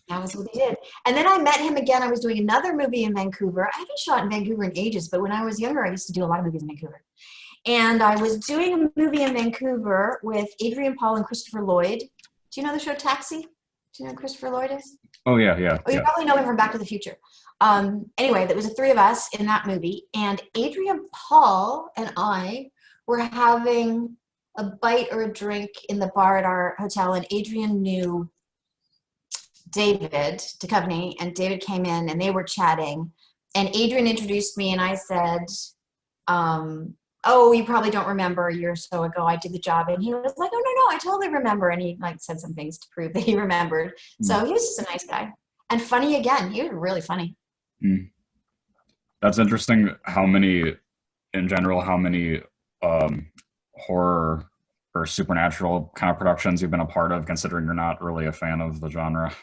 Speaker 2: That was what he did. And then I met him again. I was doing another movie in Vancouver. I haven't shot in Vancouver in ages, but when I was younger, I used to do a lot of movies in Vancouver. And I was doing a movie in Vancouver with Adrian Paul and Christopher Lloyd. Do you know the show Taxi? Do you know who Christopher Lloyd is?
Speaker 1: Oh, yeah.
Speaker 2: Oh, you probably know him from Back to the Future. Anyway, there was the three of us in that movie. And Adrian Paul and I were having a bite or a drink in the bar at our hotel. And Adrian knew David Duchovny, and David came in and they were chatting, and Adrian introduced me, and I said, oh, you probably don't remember, a year or so ago I did the job. And he was like, oh, no, I totally remember. And he like said some things to prove that he remembered. So he was just a nice guy and funny again. He was really funny.
Speaker 1: That's interesting how many horror or supernatural kind of productions you've been a part of, considering you're not really a fan of the genre.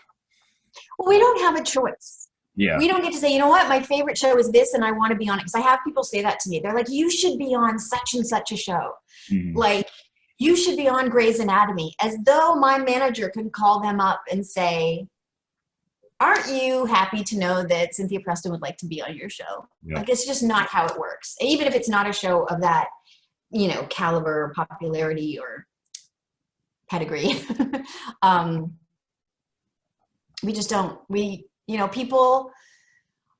Speaker 2: Well, we don't have a choice.
Speaker 1: Yeah.
Speaker 2: We don't get to say, you know what, my favorite show is this and I want to be on it. Because I have people say that to me. They're like, you should be on such and such a show. Mm-hmm. Like, you should be on Grey's Anatomy. As though my manager could call them up and say, aren't you happy to know that Cynthia Preston would like to be on your show? Yeah. Like, it's just not how it works. Even if it's not a show of that, you know, caliber, popularity, or pedigree. We just don't, you know, people,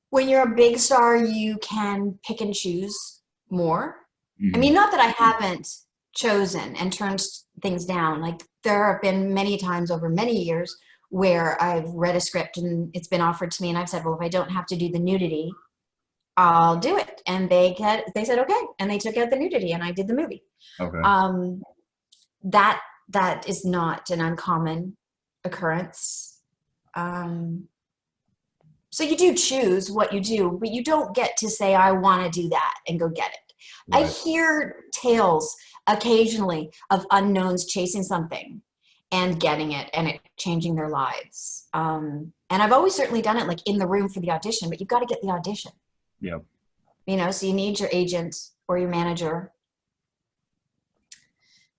Speaker 2: when you're a big star, you can pick and choose more. Mm-hmm. I mean, not that I haven't chosen and turned things down. Like, there have been many times over many years where I've read a script and it's been offered to me, and I've said, well, if I don't have to do the nudity, I'll do it. And they said, okay. And they took out the nudity and I did the movie. Okay. That is not an uncommon occurrence. So you do choose what you do, but you don't get to say, I want to do that and go get it. Right. I hear tales occasionally of unknowns chasing something and getting it and it changing their lives. And I've always certainly done it like in the room for the audition, but you've got to get the audition.
Speaker 1: Yep.
Speaker 2: You know, so you need your agent or your manager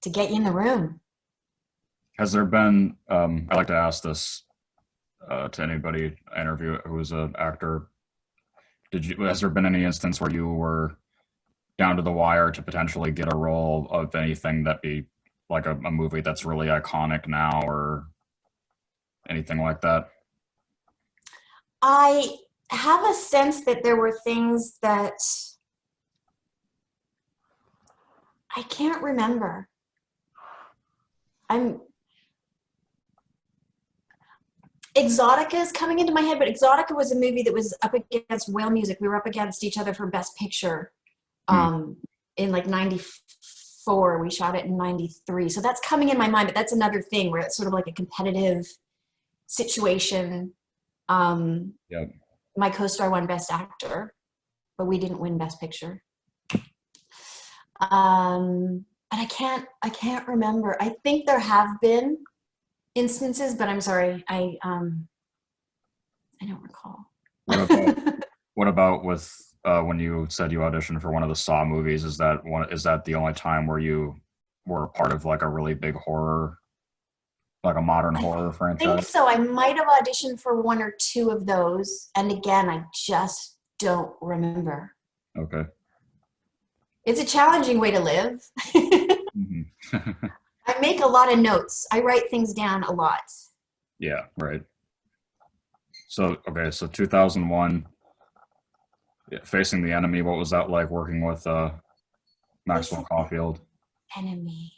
Speaker 2: to get you in the room.
Speaker 1: Has there been, I like to ask this to anybody I interview who's an actor, has there been any instance where you were down to the wire to potentially get a role of anything that be like a movie that's really iconic now or anything like that?
Speaker 2: I have a sense that there were things that I can't remember. Exotica is coming into my head, but Exotica was a movie that was up against Whale Music. We were up against each other for Best Picture in like 94. We shot it in 93. So that's coming in my mind, but that's another thing where it's sort of like a competitive situation.
Speaker 1: Yep.
Speaker 2: My co-star won Best Actor, but we didn't win Best Picture. But I can't remember. I think there have been instances, but I'm sorry, I don't recall.
Speaker 1: What about with when you said you auditioned for one of the Saw movies? Is that the only time where you were a part of like a really big horror, like a modern horror franchise?
Speaker 2: I think so. I might have auditioned for one or two of those, and again, I just don't remember.
Speaker 1: Okay.
Speaker 2: It's a challenging way to live.
Speaker 1: Mm-hmm.
Speaker 2: I make a lot of notes. I write things down a lot.
Speaker 1: Yeah, right. So, okay, so 2001, Facing the Enemy, what was that like working with Maxwell Caulfield?
Speaker 2: Enemy.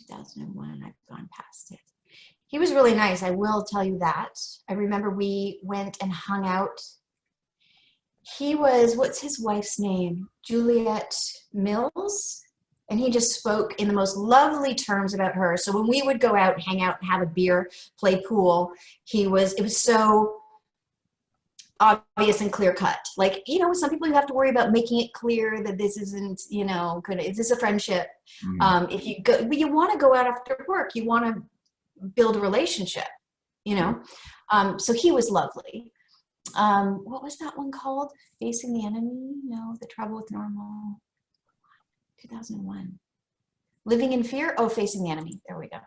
Speaker 2: 2001, I've gone past it. He was really nice, I will tell you that. I remember we went and hung out. He was, what's his wife's name? Juliette Mills? And he just spoke in the most lovely terms about her. So when we would go out, hang out, and have a beer, play pool, it was so obvious and clear cut. Like, you know, with some people you have to worry about making it clear that this isn't, you know, is this a friendship?
Speaker 1: Mm-hmm.
Speaker 2: If you go, but you want to go out after work, you want to build a relationship, you know? So he was lovely. What was that one called? Facing the Enemy? No, The Trouble with Normal. 2001. Living in Fear? Oh, Facing the Enemy. There we go.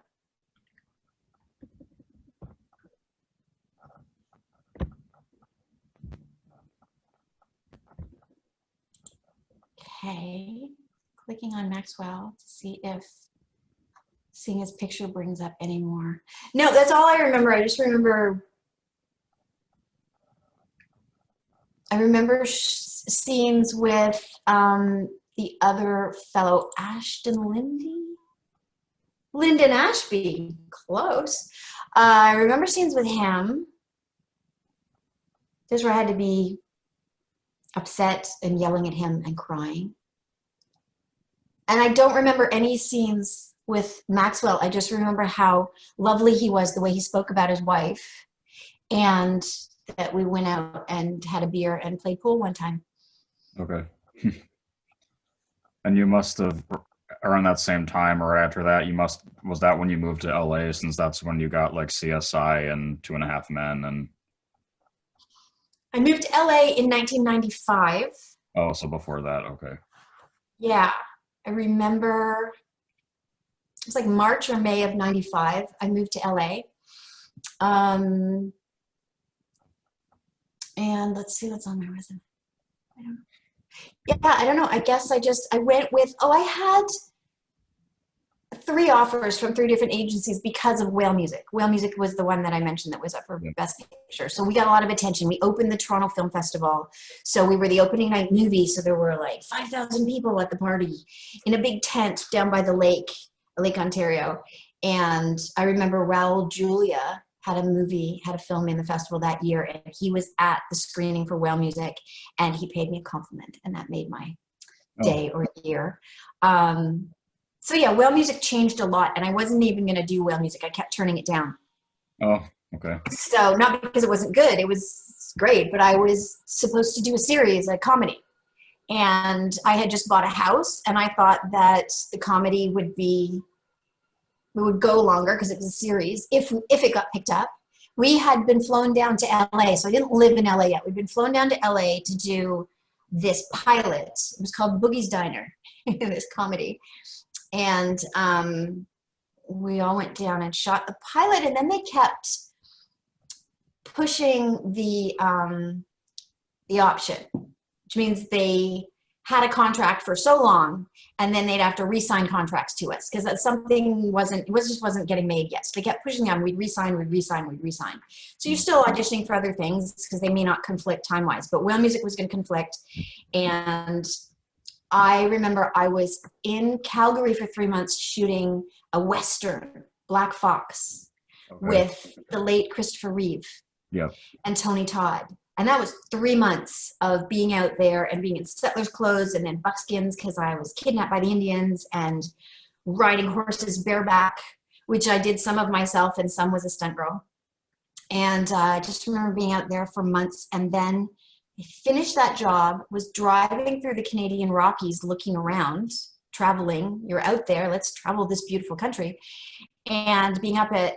Speaker 2: Okay. Clicking on Maxwell to see if seeing his picture brings up any more. No, that's all I remember. I just remember scenes with the other fellow, Lyndon Ashby, close. I remember scenes with him. This is where I had to be upset and yelling at him and crying. And I don't remember any scenes with Maxwell. I just remember how lovely he was, the way he spoke about his wife, and that we went out and had a beer and played pool one time.
Speaker 1: Okay. And you must have, around that same time or after that, was that when you moved to LA, since that's when you got like CSI and Two and a Half Men and...
Speaker 2: I moved to LA in 1995.
Speaker 1: Oh, so before that, okay.
Speaker 2: Yeah, I remember it was like March or May of 95. I moved to LA. And let's see what's on my resume. I don't know. I guess I went with, I had 3 offers from 3 different agencies because of Whale Music. Whale Music was the one that I mentioned that was up for Best Picture. So we got a lot of attention. We opened the Toronto Film Festival. So we were the opening night movie. So there were like 5,000 people at the party in a big tent down by the Lake Ontario. And I remember Raul Julia had a film in the festival that year, and he was at the screening for Whale Music, and he paid me a compliment, and that made my day or year. So yeah, Whale Music changed a lot, and I wasn't even going to do Whale Music. I kept turning it down.
Speaker 1: Oh, okay.
Speaker 2: So not because it wasn't good, it was great, but I was supposed to do a series, a comedy. And I had just bought a house, and I thought that the comedy would be we would go longer because it was a series if it got picked up. We had been flown down to LA, so I didn't live in LA yet. We'd been flown down to LA to do this pilot. It was called Boogie's Diner, this comedy. And we all went down and shot the pilot, and then they kept pushing the option, which means they had a contract for so long, and then they'd have to re-sign contracts to us because something just wasn't getting made yet. So they kept pushing them. We'd re-sign, we'd re-sign, we'd re-sign. So you're still auditioning for other things because they may not conflict time-wise, but Whale Music was going to conflict. And I remember I was in Calgary for 3 months shooting a Western, Black Fox, with the late Christopher Reeve and Tony Todd. And that was 3 months of being out there and being in settlers' clothes and then buckskins because I was kidnapped by the Indians and riding horses bareback, which I did some of myself and some was a stunt girl. And I just remember being out there for months. And then I finished that job, was driving through the Canadian Rockies looking around, traveling. You're out there, let's travel this beautiful country. And being up at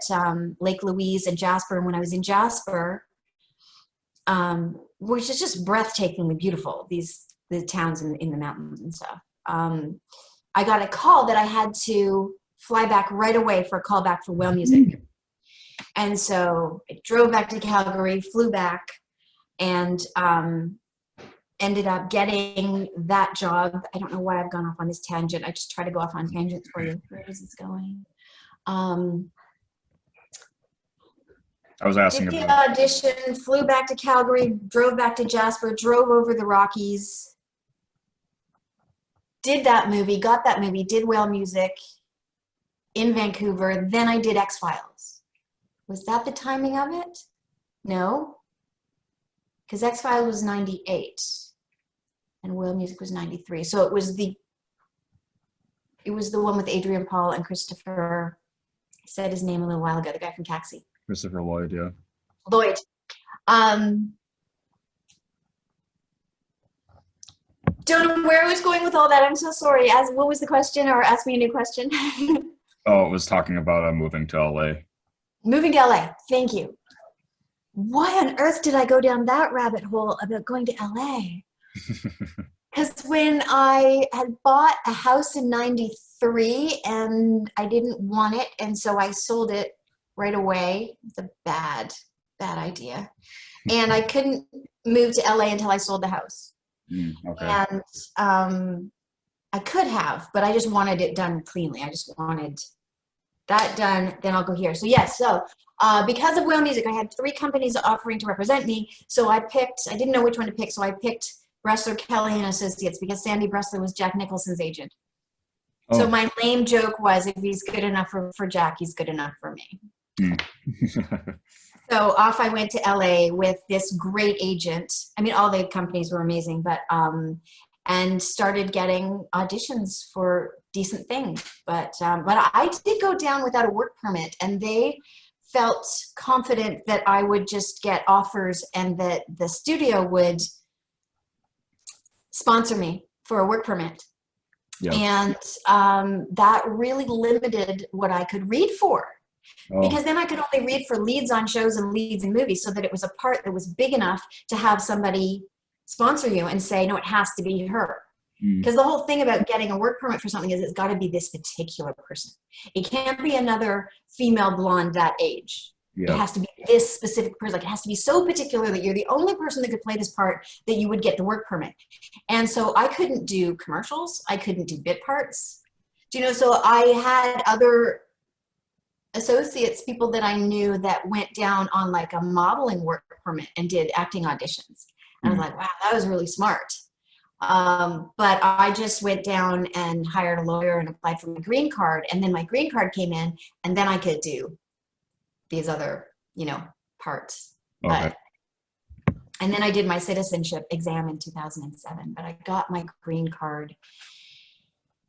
Speaker 2: Lake Louise and Jasper. And when I was in Jasper, which is just breathtakingly beautiful, the towns in the mountains and stuff. I got a call that I had to fly back right away for a call back for Whale Music. And so I drove back to Calgary, flew back, and ended up getting that job. I don't know why I've gone off on this tangent. I just try to go off on tangents for you. Where is this going?
Speaker 1: I was asking
Speaker 2: did the
Speaker 1: about
Speaker 2: audition, flew back to Calgary, drove back to Jasper, drove over the Rockies, did that movie, got that movie, did Whale Music in Vancouver. Then I did X-Files. Was that the timing of it? No, because X-Files was 98 and Whale Music was 93. So it was the one with Adrian Paul and Christopher, I said his name a little while ago, the guy from Taxi.
Speaker 1: Christopher Lloyd, yeah.
Speaker 2: Lloyd. Don't know where I was going with all that. I'm so sorry. What was the question, or ask me a new question?
Speaker 1: Oh, it was talking about moving to LA.
Speaker 2: Moving to LA. Thank you. Why on earth did I go down that rabbit hole about going to LA? Because when I had bought a house in 93 and I didn't want it, and so I sold it right away. It's a bad idea. And I couldn't move to LA until I sold the house.
Speaker 1: Okay.
Speaker 2: And I could have, but I just wanted it done cleanly. I just wanted that done, then I'll go here. So yes, because of Whale Music, I had 3 companies offering to represent me. So I didn't know which one to pick, so I picked Bressler, Kelly and Associates because Sandy Bressler was Jack Nicholson's agent. Oh. So my lame joke was, if he's good enough for Jack, he's good enough for me. So off I went to LA with this great agent. I mean, all the companies were amazing, but and started getting auditions for decent things. But I did go down without a work permit, and they felt confident that I would just get offers and that the studio would sponsor me for a work permit. Yeah. And that really limited what I could read for. Oh. Because then I could only read for leads on shows and leads in movies, so that it was a part that was big enough to have somebody sponsor you and say, no, it has to be her. Because the whole thing about getting a work permit for something is it's got to be this particular person. It can't be another female blonde that age. Yeah. It has to be this specific person. Like, it has to be so particular that you're the only person that could play this part that you would get the work permit. And so I couldn't do commercials. I couldn't do bit parts. Do you know, so I had other associates, people that I knew that went down on like a modeling work permit and did acting auditions. And I was like, wow, that was really smart. But I just went down and hired a lawyer and applied for my green card. And then my green card came in, and then I could do these other, parts. Okay. And then I did my citizenship exam in 2007, but I got my green card.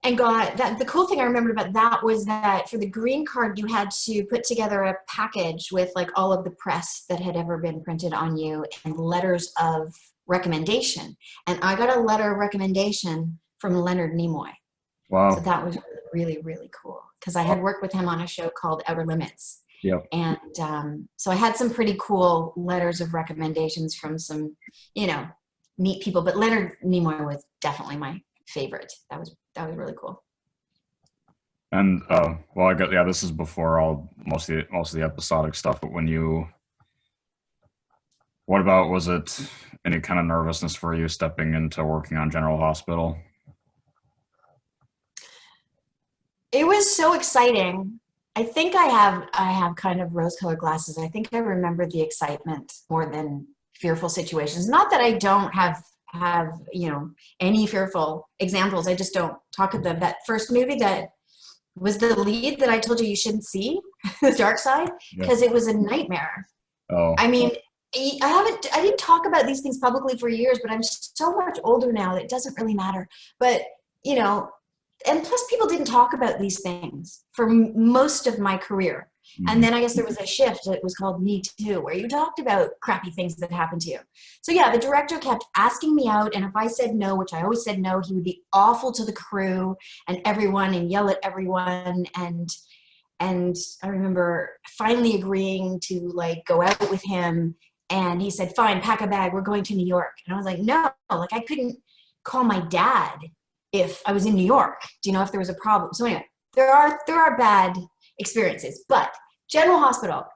Speaker 2: And got that. The cool thing I remembered about that was that for the green card, you had to put together a package with like all of the press that had ever been printed on you and letters of recommendation. And I got a letter of recommendation from Leonard Nimoy.
Speaker 1: Wow.
Speaker 2: So that was really really, really cool because I had worked with him on a show called Outer Limits.
Speaker 1: Yep.
Speaker 2: And so I had some pretty cool letters of recommendations from some, neat people. But Leonard Nimoy was definitely my favorite. That was really cool.
Speaker 1: And well, I guess, yeah, this is before most of the episodic stuff. But what about, was it any kind of nervousness for you stepping into working on General Hospital?
Speaker 2: It was so exciting. I think I have kind of rose-colored glasses. I think I remember the excitement more than fearful situations. Not that I don't have any fearful examples. I just don't talk of them. That first movie that was the lead that I told you shouldn't see, The Dark Side, because it was a nightmare.
Speaker 1: Oh.
Speaker 2: I mean, I didn't talk about these things publicly for years, but I'm so much older now that it doesn't really matter. But, and plus people didn't talk about these things for most of my career. Mm-hmm. And then I guess there was a shift. It was called Me Too, where you talked about crappy things that happened to you. So yeah, the director kept asking me out. And if I said no, which I always said no, he would be awful to the crew and everyone and yell at everyone. And I remember finally agreeing to go out with him. And he said, fine, pack a bag. We're going to New York. And I was like, no, I couldn't call my dad if I was in New York, if there was a problem. So anyway, there are bad experiences, but General Hospital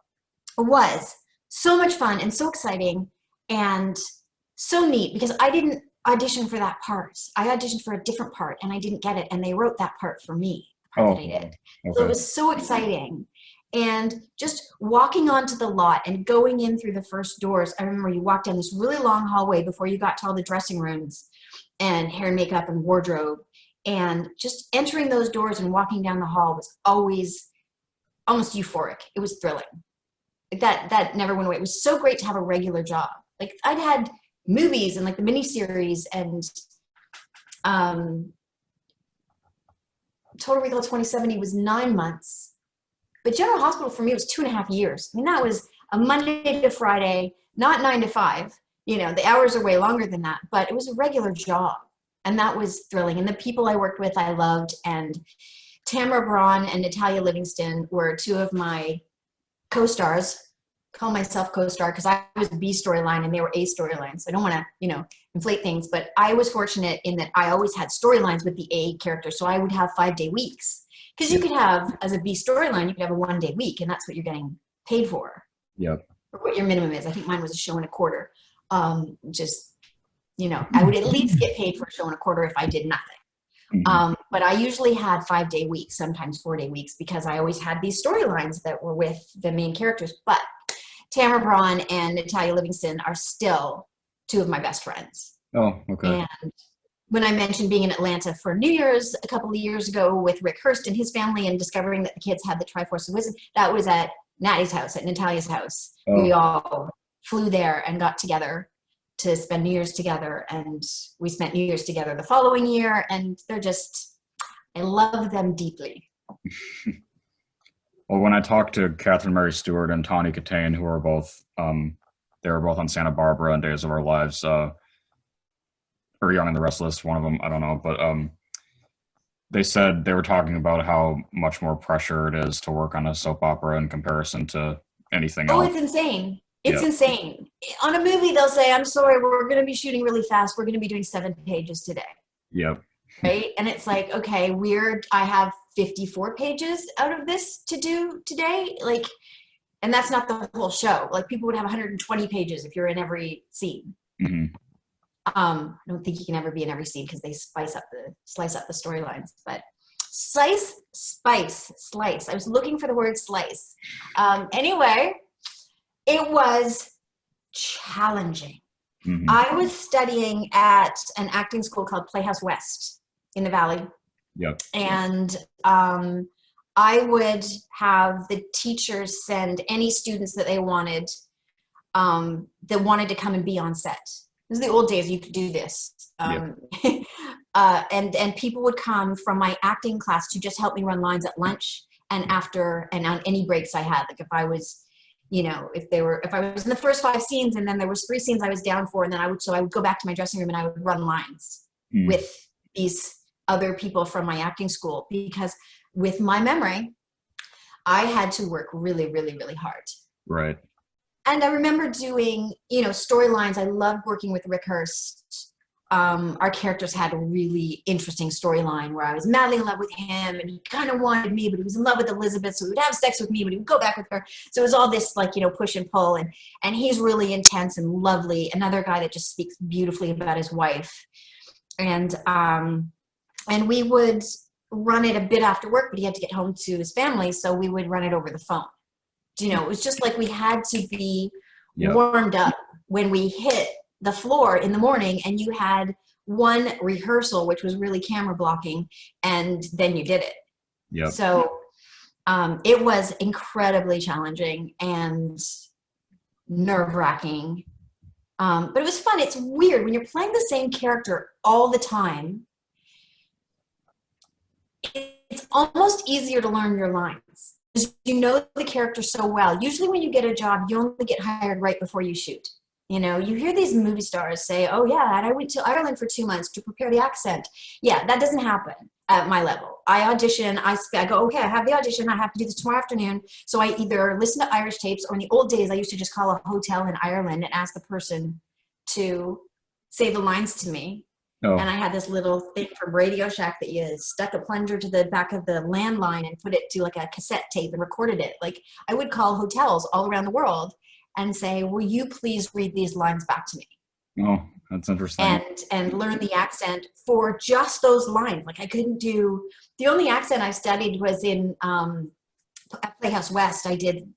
Speaker 2: was so much fun and so exciting and so neat because I didn't audition for that part. I auditioned for a different part and I didn't get it. And they wrote that part for me, the part that I did. Okay. So it was so exciting. And just walking onto the lot and going in through the first doors, I remember you walked down this really long hallway before you got to all the dressing rooms and hair and makeup and wardrobe. And just entering those doors and walking down the hall was always almost euphoric. It was thrilling. That never went away. It was so great to have a regular job. I'd had movies and the miniseries and Total Recall 2070 was 9 months. But General Hospital for me was 2.5 years. I mean, that was a Monday to Friday, not 9 to 5. The hours are way longer than that, but it was a regular job. And that was thrilling. And the people I worked with, I loved. And Tamara Braun and Natalia Livingston were two of my co-stars. Call myself co-star because I was B storyline and they were A storyline. So I don't want to, inflate things. But I was fortunate in that I always had storylines with the A character. So I would have 5-day weeks. Because you could have, as a B storyline, you could have a 1-day week, and that's what you're getting paid for.
Speaker 1: Yep.
Speaker 2: Or what your minimum is. I think mine was a show and a quarter. I would at least get paid for a show and a quarter if I did nothing. Mm-hmm. But I usually had 5-day weeks, sometimes 4-day weeks, because I always had these storylines that were with the main characters. But Tamara Braun and Natalia Livingston are still two of my best friends.
Speaker 1: Oh, okay.
Speaker 2: And when I mentioned being in Atlanta for New Year's a couple of years ago with Rick Hurst and his family and discovering that the kids had the Triforce of Wisdom, that was at Natty's house, at Natalia's house. Oh. We all flew there and got together to spend New Year's together. And we spent New Year's together the following year. And I love them deeply.
Speaker 1: Well, when I talked to Catherine Mary Stewart and Tawny Katane, who are both, they were both on Santa Barbara and Days of Our Lives, or Young and the Restless, one of them, I don't know, but they said they were talking about how much more pressure it is to work on a soap opera in comparison to anything else.
Speaker 2: Oh, it's insane. It's insane. On a movie, they'll say, I'm sorry, we're going to be shooting really fast. We're going to be doing 7 pages today.
Speaker 1: Yep.
Speaker 2: Right? And it's okay, I have 54 pages out of this to do today. And that's not the whole show. People would have 120 pages if you're in every scene. Mm-hmm. I don't think you can ever be in every scene because they slice up the storylines. But slice. I was looking for the word slice. Anyway, it was challenging. Mm-hmm. I was studying at an acting school called Playhouse West in the Valley.
Speaker 1: Yep.
Speaker 2: And I would have the teachers send any students that they wanted to come and be on set. This is the old days. You could do this. And people would come from my acting class to just help me run lines at lunch and after and on any breaks I had. If I was, if I was in the first 5 scenes and then there was 3 scenes I was down for, and then I would go back to my dressing room and I would run lines with these other people from my acting school, because with my memory, I had to work really, really, really hard.
Speaker 1: Right.
Speaker 2: And I remember doing, storylines. I loved working with Rick Hurst. Our characters had a really interesting storyline where I was madly in love with him, and he kind of wanted me, but he was in love with Elizabeth, so he would have sex with me, but he would go back with her. So it was all this push and pull, and he's really intense and lovely. Another guy that just speaks beautifully about his wife. And we would run it a bit after work, but he had to get home to his family, so we would run it over the phone. It was just like we had to be warmed up when we hit the floor in the morning, and you had one rehearsal, which was really camera blocking, and then you did it.
Speaker 1: Yep.
Speaker 2: So it was incredibly challenging and nerve-wracking. But it was fun. It's weird when you're playing the same character all the time. It's almost easier to learn your lines because you know the character so well. Usually when you get a job, you only get hired right before you shoot. You hear these movie stars say, oh yeah, and I went to Ireland for 2 months to prepare the accent. Yeah, that doesn't happen at my level. I audition, I go, okay, I have the audition, I have to do this tomorrow afternoon. So I either listen to Irish tapes, or in the old days, I used to just call a hotel in Ireland and ask the person to say the lines to me. Oh. And I had this little thing from Radio Shack that you stuck a plunger to the back of the landline and put it to like a cassette tape and recorded it. Like I would call hotels all around the world and say, will you please read these lines back to me?
Speaker 1: Oh, that's interesting.
Speaker 2: And learn the accent for just those lines. Like I couldn't do, the only accent I studied was in at Playhouse West. I did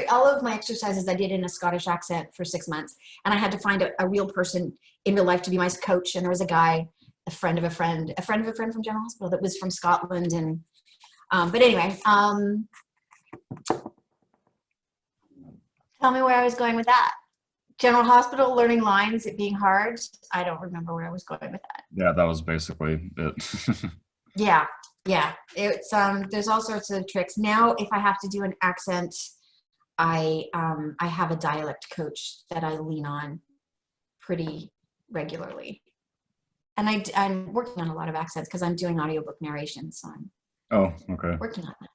Speaker 2: all of my exercises I did in a Scottish accent for 6 months. And I had to find a real person in real life to be my coach. And there was a guy, a friend of a friend from General Hospital that was from Scotland. And, but anyway, tell me where I was going with that. General Hospital, learning lines, it being hard. I don't remember where I was going with that.
Speaker 1: Yeah, that was basically it.
Speaker 2: Yeah. It's there's all sorts of tricks. Now, if I have to do an accent, I have a dialect coach that I lean on pretty regularly. And I'm working on a lot of accents because I'm doing audiobook narration, so I'm working on that.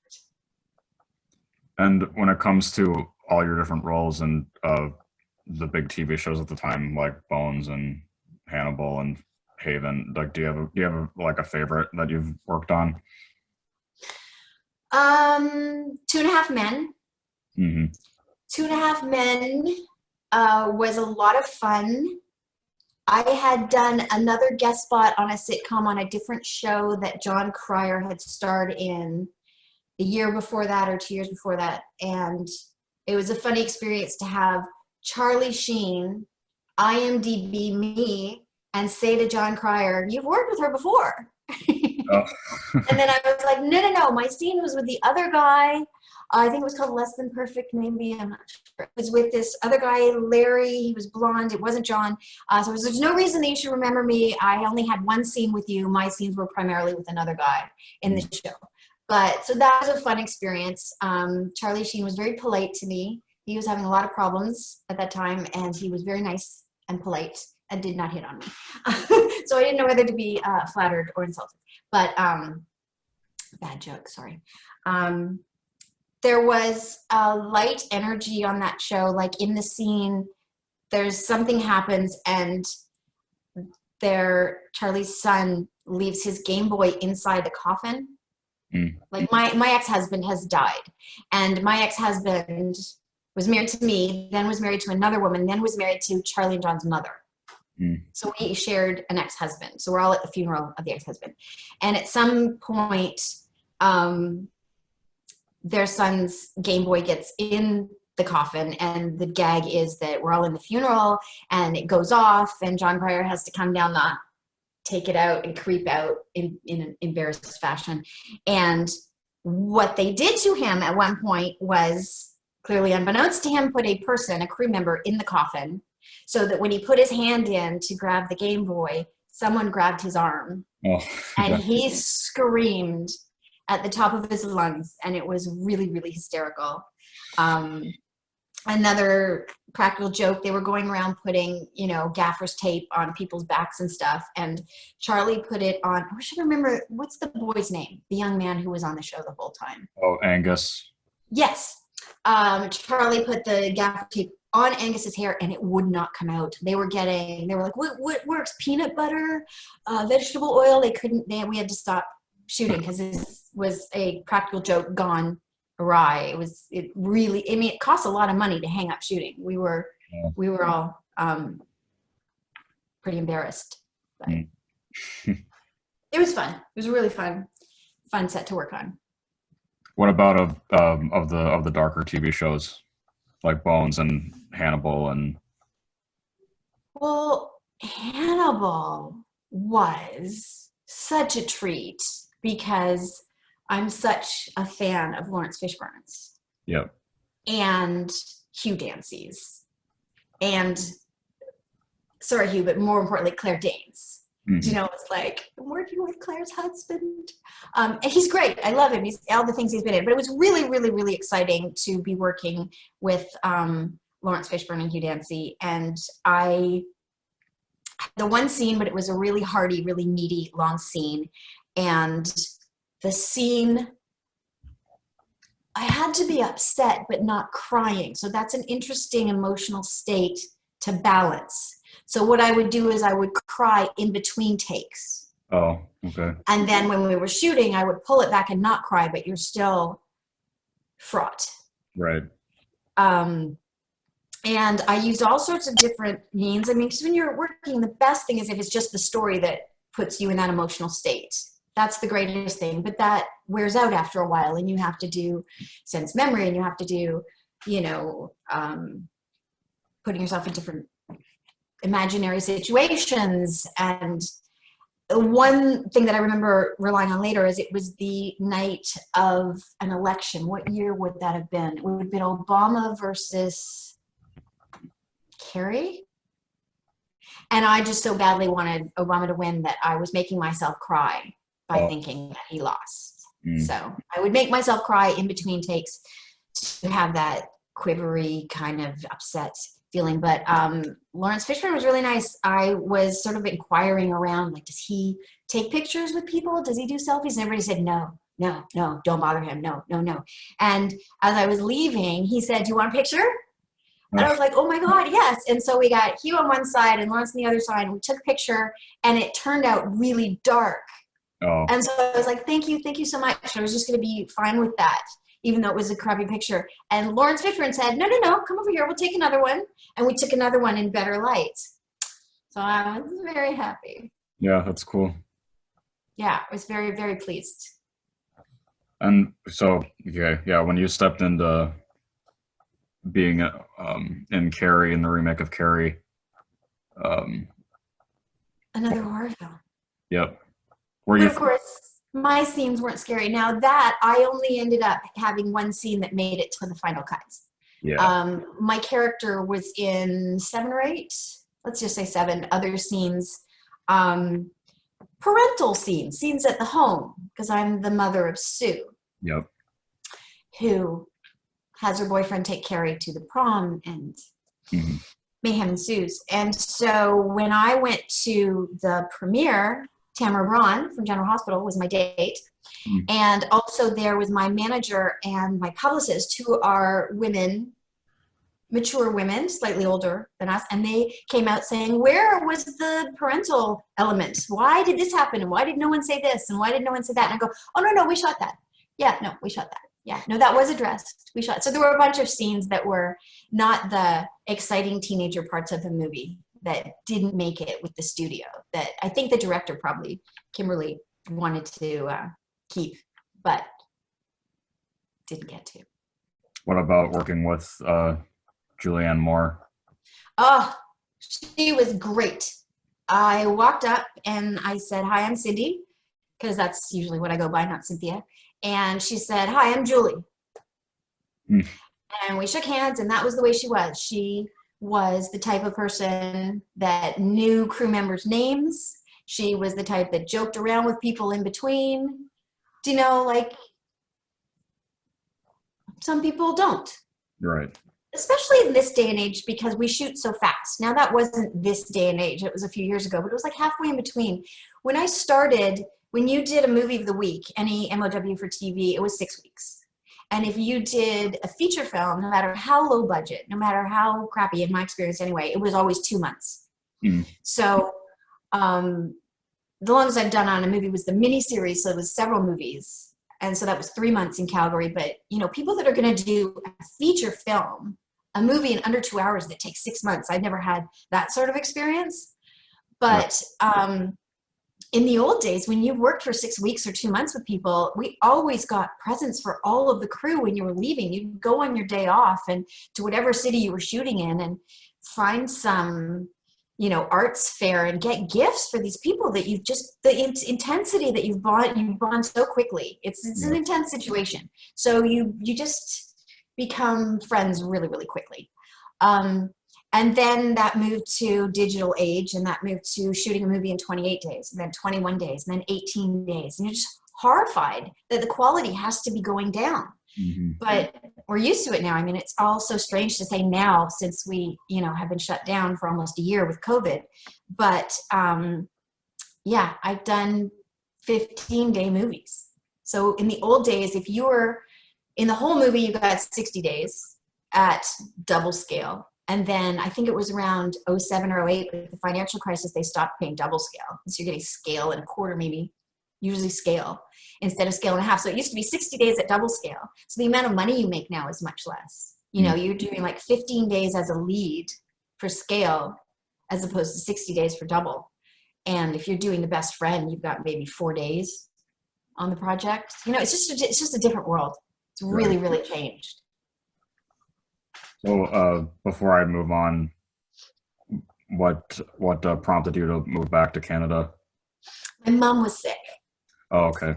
Speaker 1: And when it comes to all your different roles and the big TV shows at the time, like Bones and Hannibal and Haven, like do you have like a favorite that you've worked on?
Speaker 2: 2.5 Men.
Speaker 1: Mm-hmm.
Speaker 2: 2.5 Men was a lot of fun. I had done another guest spot on a sitcom on a different show that John Cryer had starred in the year before that or 2 years before that. And it was a funny experience to have Charlie Sheen IMDb me and say to John Cryer, you've worked with her before. Oh. And then I was like, no, my scene was with the other guy. I think it was called Less Than Perfect, maybe, I'm not sure. It was with this other guy, Larry, he was blonde, it wasn't John. So there's no reason that you should remember me. I only had one scene with you. My scenes were primarily with another guy in the show. But, so that was a fun experience. Charlie Sheen was very polite to me. He was having a lot of problems at that time, and he was very nice and polite and did not hit on me. So I didn't know whether to be flattered or insulted. But, bad joke, sorry. There was a light energy on that show. Like in the scene, there's something happens and Charlie's son leaves his Game Boy inside the coffin. Mm. Like my ex-husband has died, and my ex-husband was married to me, then was married to another woman, then was married to Charlie and John's mother. Mm. So we shared an ex-husband. So we're all at the funeral of the ex-husband. And at some point, their son's Game Boy gets in the coffin, and the gag is that we're all in the funeral and it goes off, and John Cryer has to come down take it out and creep out in an embarrassed fashion. And what they did to him at one point was, clearly unbeknownst to him, put a crew member in the coffin, so that when he put his hand in to grab the Game Boy, someone grabbed his arm. Oh, and he screamed at the top of his lungs, and it was really, really hysterical. another practical joke. They were going around putting, you know, gaffer's tape on people's backs and stuff. And Charlie put it on, I wish I remember, what's the boy's name? The young man who was on the show the whole time.
Speaker 1: Oh, Angus.
Speaker 2: Yes. Charlie put the gaffer tape on Angus's hair and it would not come out. They were like, what works? Peanut butter, vegetable oil. We had to stop shooting because this was a practical joke gone awry. It cost a lot of money to hang up shooting. We were all pretty embarrassed. But it was fun. It was a really fun set to work on.
Speaker 1: What about of the darker TV shows like Bones and Hannibal and?
Speaker 2: Well, Hannibal was such a treat because I'm such a fan of Lawrence Fishburne's.
Speaker 1: Yep.
Speaker 2: And Hugh Dancy's. And sorry, Hugh, but more importantly, Claire Danes. You know, it's like, I'm working with Claire's husband. And he's great. I love him. He's all the things he's been in. But it was really, really, really exciting to be working with Lawrence Fishburne and Hugh Dancy. And the one scene, but it was a really hearty, really meaty, long scene. And the scene, I had to be upset, but not crying. So that's an interesting emotional state to balance. So what I would do is I would cry in between takes.
Speaker 1: Oh, okay.
Speaker 2: And then when we were shooting, I would pull it back and not cry, but you're still fraught.
Speaker 1: Right.
Speaker 2: And I used all sorts of different means. I mean, because when you're working, the best thing is if it's just the story that puts you in that emotional state. That's the greatest thing. But that wears out after a while, and you have to do sense memory, and you have to do, you know, putting yourself in different imaginary situations. And one thing that I remember relying on later is it was the night of an election. What year would that have been? It would have been Obama versus Carrie. And I just so badly wanted Obama to win that I was making myself cry by thinking that he lost. So I would make myself cry in between takes to have that quivery kind of upset feeling. But Lawrence Fishburne was really nice. I was sort of inquiring around, like, does he take pictures with people? Does he do selfies? And everybody said, no, don't bother him. No. And as I was leaving, he said, do you want a picture? And I was like, oh my God, yes. And so we got Hugh on one side and Lawrence on the other side, and we took a picture, and it turned out really dark.
Speaker 1: Oh.
Speaker 2: And so I was like, thank you so much. I was just going to be fine with that, even though it was a crappy picture. And Lawrence Fishburne said, no, come over here. We'll take another one. And we took another one in better light. So I was very happy.
Speaker 1: Yeah, that's cool.
Speaker 2: Yeah, I was very, very pleased.
Speaker 1: And so, yeah, when you stepped into being in Carrie, in the remake of Carrie.
Speaker 2: Another horror film.
Speaker 1: Yep.
Speaker 2: But of course, my scenes weren't scary. Now that I only ended up having one scene that made it to the final cuts.
Speaker 1: Yeah.
Speaker 2: My character was in 7 or 8, let's just say 7 other scenes, parental scenes at the home, because I'm the mother of Sue.
Speaker 1: Yep.
Speaker 2: Who has her boyfriend take Carrie to the prom, and mayhem ensues. And so when I went to the premiere, Tamara Braun from General Hospital was my date. And also there was my manager and my publicist, who are women, mature women, slightly older than us. And they came out saying, where was the parental element? Why did this happen? And why did no one say this? And why did no one say that? And I go, oh, no, we shot that. Yeah, no, we shot that. Yeah, no, that was addressed. We shot. So there were a bunch of scenes that were not the exciting teenager parts of the movie that didn't make it with the studio, that I think the director, probably Kimberly, wanted to keep, but didn't get to.
Speaker 1: What about working with Julianne Moore?
Speaker 2: Oh, she was great. I walked up and I said, hi, I'm Cindy, because that's usually what I go by, not Cynthia. And she said, hi, I'm Julie. And we shook hands, and that was the way she was. She was the type of person that knew crew members' names. She was the type that joked around with people in between. Do you know, like, some people don't.
Speaker 1: Right.
Speaker 2: especially in this day and age, because we shoot so fast. Now that wasn't this day and age, it was a few years ago, but it was like halfway in between. When I started, when you did a movie of the week, any MOW for TV, it was 6 weeks. And if you did a feature film, no matter how low budget, no matter how crappy, in my experience anyway, it was always 2 months. So the longest I've done on a movie was the miniseries, so it was several movies. And so that was 3 months in Calgary. But, you know, people that are going to do a feature film, a movie in under 2 hours that takes 6 months, I've never had that sort of experience. But in the old days, when you worked for 6 weeks or 2 months with people, we always got presents for all of the crew when you were leaving. You'd go on your day off and to whatever city you were shooting in and find some, you know, arts fair and get gifts for these people that you've just, the intensity that you bond so quickly. It's an intense situation. So you just become friends really, really quickly. And then that moved to digital age, and that moved to shooting a movie in 28 days, and then 21 days, and then 18 days. And you're just horrified that the quality has to be going down. But we're used to it now. I mean, it's all so strange to say now since we, you know, have been shut down for almost a year with COVID. But yeah, I've done 15-day movies. So in the old days, if you were in the whole movie, you got 60 days at double scale. And then I think it was around 07 or 08 with the financial crisis, they stopped paying double scale. So you're getting scale and a quarter, maybe, usually scale, instead of scale and a half. So it used to be 60 days at double scale. So the amount of money you make now is much less. You know, you're doing like 15 days as a lead for scale as opposed to 60 days for double. And if you're doing The Best Friend, you've got maybe 4 days on the project. You know, it's just a different world. It's really, really changed.
Speaker 1: So before I move on, what prompted you to move back to Canada?
Speaker 2: My mom was sick.
Speaker 1: Oh, okay.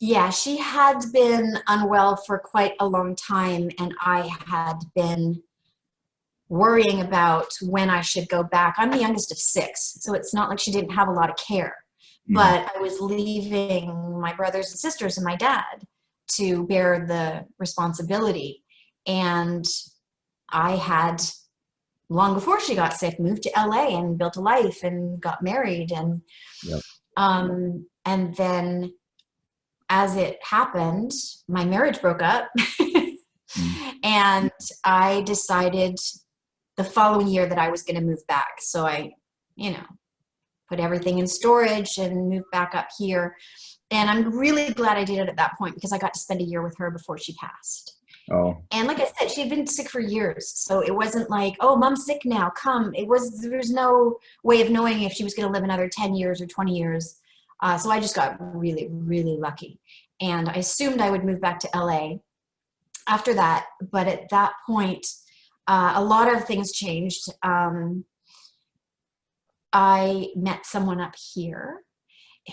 Speaker 2: Yeah, she had been unwell for quite a long time, and I had been worrying about when I should go back. I'm the youngest of 6, so it's not like she didn't have a lot of care. But I was leaving my brothers and sisters and my dad to bear the responsibility. And I had, long before she got sick, moved to LA and built a life and got married. And and then as it happened, my marriage broke up. And I decided the following year that I was going to move back. So I, you know, put everything in storage and moved back up here. And I'm really glad I did it at that point because I got to spend a year with her before she passed.
Speaker 1: Oh.
Speaker 2: And like I said, she had been sick for years. So it wasn't like, oh, mom's sick now, come. There was no way of knowing if she was going to live another 10 years or 20 years. So I just got really, really lucky. And I assumed I would move back to LA after that. But at that point, a lot of things changed. I met someone up here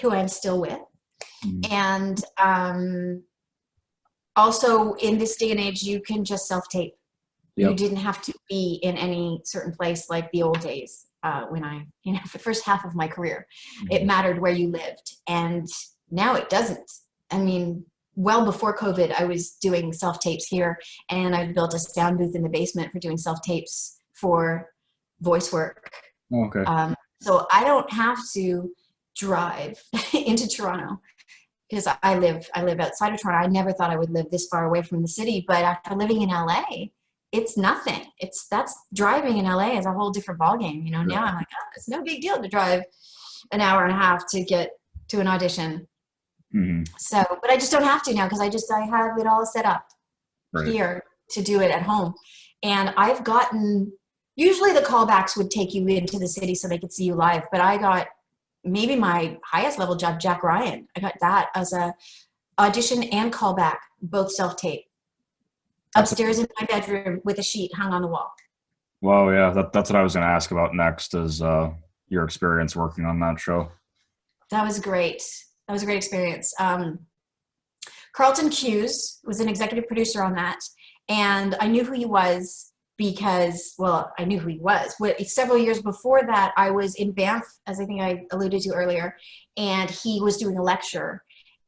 Speaker 2: who I'm still with. And also in this day and age, you can just self-tape. You didn't have to be in any certain place like the old days when I, you know, for the first half of my career, it mattered where you lived. And now it doesn't. I mean, well before COVID, I was doing self-tapes here, and I built a sound booth in the basement for doing self-tapes for voice work.
Speaker 1: Okay.
Speaker 2: So I don't have to drive into Toronto because I live outside of Toronto. I never thought I would live this far away from the city, but after living in LA, it's nothing. That's driving in LA is a whole different ballgame. You know, now I'm like, oh, it's no big deal to drive an hour and a half to get to an audition. So, but I just don't have to now because I have it all set up here to do it at home. And I've gotten, usually the callbacks would take you into the city so they could see you live, but I got maybe my highest level job, Jack Ryan. I got that as a audition and callback, both self-tape, upstairs in my bedroom with a sheet hung on the wall.
Speaker 1: Well, yeah, that's what I was going to ask about next is your experience working on that show.
Speaker 2: That was great. That was a great experience. Carlton Hughes was an executive producer on that, and I knew who he was because, well, I knew who he was. Several years before that, I was in Banff, as I think I alluded to earlier, and he was doing a lecture.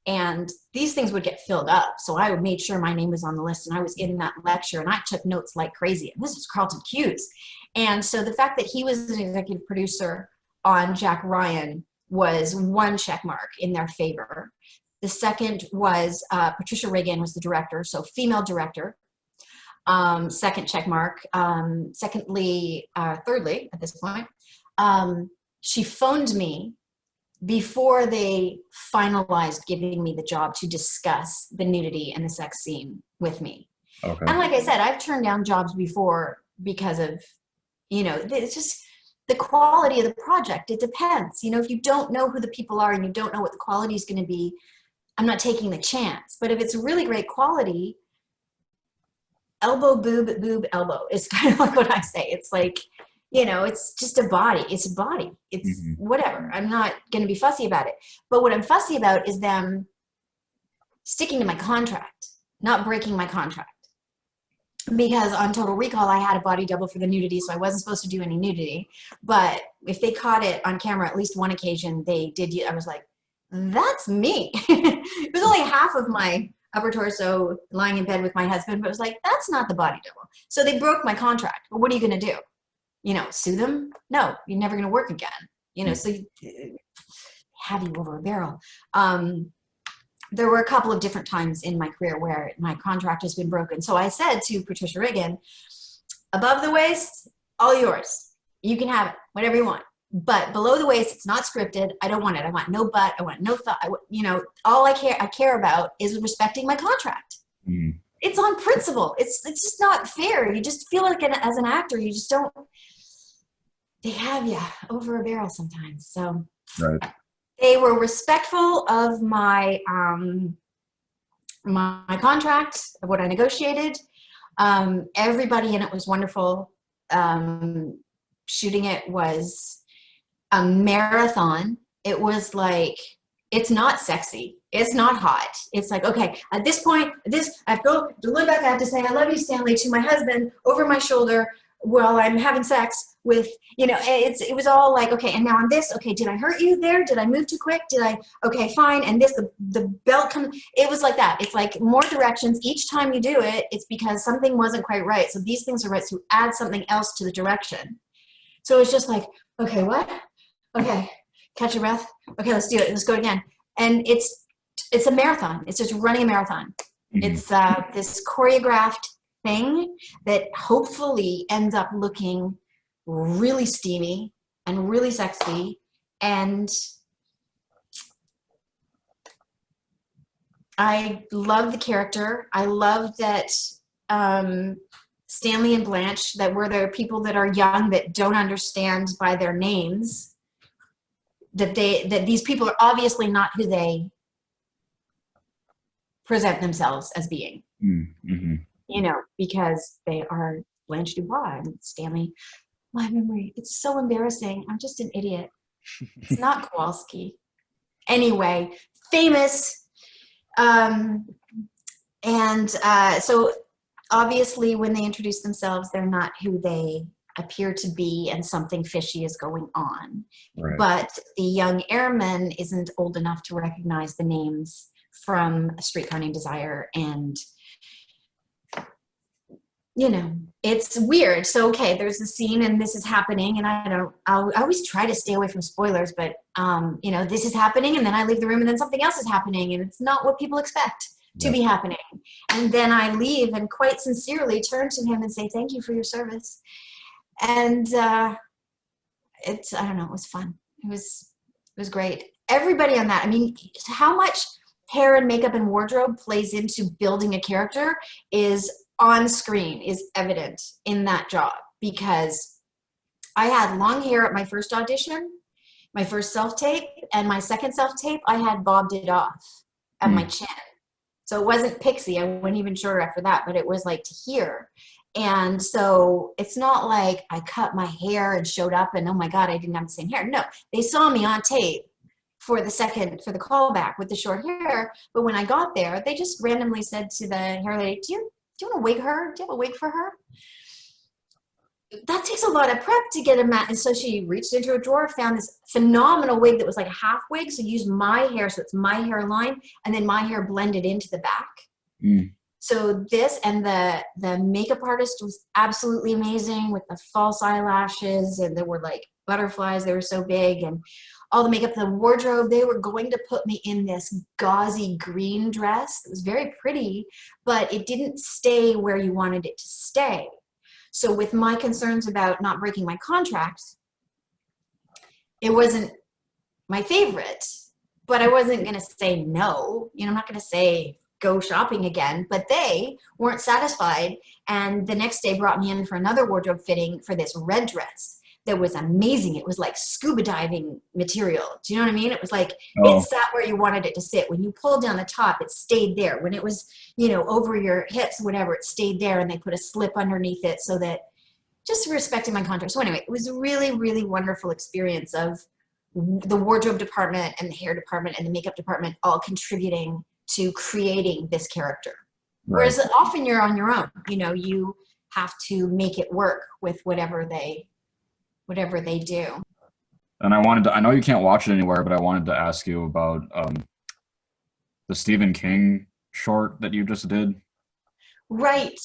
Speaker 2: And these things would get filled up. So I made sure my name was on the list, and I was in that lecture, and I took notes like crazy. And this was Carlton Cuse. And so the fact that he was an executive producer on Jack Ryan was one check mark in their favor. The second was Patricia Reagan was the director, so female director. Second check mark. Thirdly, at this point, she phoned me before they finalized giving me the job to discuss the nudity and the sex scene with me.
Speaker 1: Okay.
Speaker 2: And like I said, I've turned down jobs before because of, it's just the quality of the project. It depends. If you don't know who the people are and you don't know what the quality is going to be, I'm not taking the chance. But if it's really great quality, elbow, boob, elbow is kind of like what I say. It's like, it's just a body. It's a body. It's whatever. I'm not going to be fussy about it. But what I'm fussy about is them sticking to my contract, not breaking my contract. Because on Total Recall, I had a body double for the nudity, so I wasn't supposed to do any nudity. But if they caught it on camera, at least one occasion, they did. I was like, that's me. It was only half of my upper torso lying in bed with my husband, but it was like, that's not the body double. So they broke my contract. But what are you going to do? Sue them? No, you're never going to work again. So have you over a barrel. There were a couple of different times in my career where my contract has been broken. So I said to Patricia Reagan, above the waist, all yours. You can have it, whatever you want. But below the waist, it's not scripted. I don't want it. I want no butt. I want no thought. All I care about is respecting my contract. Mm. It's on principle. It's just not fair. You just feel like as an actor, you just don't. They have you over a barrel sometimes. So
Speaker 1: right.
Speaker 2: They were respectful of my my contract, of what I negotiated. Everybody in it was wonderful. Shooting it was a marathon. It was like, it's not sexy. It's not hot. It's like, okay, at this point, I have to look back. I have to say, I love you, Stanley, to my husband over my shoulder while I'm having sex with, it was all like, okay, and now on this, okay, did I hurt you there? Did I move too quick? Okay, fine. And this, the belt comes, it was like that. It's like more directions. Each time you do it, it's because something wasn't quite right. So these things are right. So add something else to the direction. So it's just like, okay, what? Okay, catch your breath. Okay, let's do it. Let's go again. And it's a marathon. It's just running a marathon. Mm-hmm. It's this choreographed thing that hopefully ends up looking really steamy and really sexy. And I love the character. I love that Stanley and Blanche, that were there people that are young that don't understand by their names that these people are obviously not who they present themselves as being. Mm-hmm. Because they are Blanche Dubois and Stanley. My memory, it's so embarrassing. I'm just an idiot. It's not Kowalski. Anyway, famous. So obviously when they introduce themselves, they're not who they appear to be, and something fishy is going on. Right. But the young airman isn't old enough to recognize the names from A Streetcar Named Desire, and it's weird. So, okay, there's a scene and this is happening, and I always try to stay away from spoilers, but, this is happening, and then I leave the room and then something else is happening, and it's not what people expect to be happening. And then I leave and quite sincerely turn to him and say, thank you for your service. And I don't know, it was fun. It was great. Everybody on that, I mean, how much hair and makeup and wardrobe plays into building a character is on screen, is evident in that job, because I had long hair at my first audition, my first self-tape, and my second self-tape, I had bobbed it off at my chin. So it wasn't pixie. I went even shorter after that, but it was like to here. And so it's not like I cut my hair and showed up and, oh my God, I didn't have the same hair. No, they saw me on tape for the callback with the short hair. But when I got there, they just randomly said to the hair lady, do you want to wig her? Do you have a wig for her? that takes a lot of prep to get a mat. And so she reached into a drawer, found this phenomenal wig that was like a half wig. So used my hair, so it's my hairline, and then my hair blended into the back.
Speaker 1: Mm.
Speaker 2: So this, and the makeup artist was absolutely amazing with the false eyelashes, and there were like butterflies. They were so big, and all the makeup, the wardrobe. They were going to put me in this gauzy green dress. It was very pretty, but it didn't stay where you wanted it to stay. So with my concerns about not breaking my contract, it wasn't my favorite, but I wasn't going to say no. You know, I'm not going to say go shopping again, but they weren't satisfied. And the next day brought me in for another wardrobe fitting for this red dress that was amazing. It was like scuba diving material. Do you know what I mean? It was like, it
Speaker 1: Oh,
Speaker 2: sat where you wanted it to sit. When you pulled down the top, it stayed there. When it was, you know, over your hips, whatever, it stayed there, and they put a slip underneath it so that, just respecting my contract. So anyway, it was a really, really wonderful experience of the wardrobe department and the hair department and the makeup department all contributing to creating this character.
Speaker 1: right.
Speaker 2: Whereas often you're on your own, you know, you have to make it work with whatever they do.
Speaker 1: And I know you can't watch it anywhere, but I wanted to ask you about the Stephen King short that you just did.
Speaker 2: Right.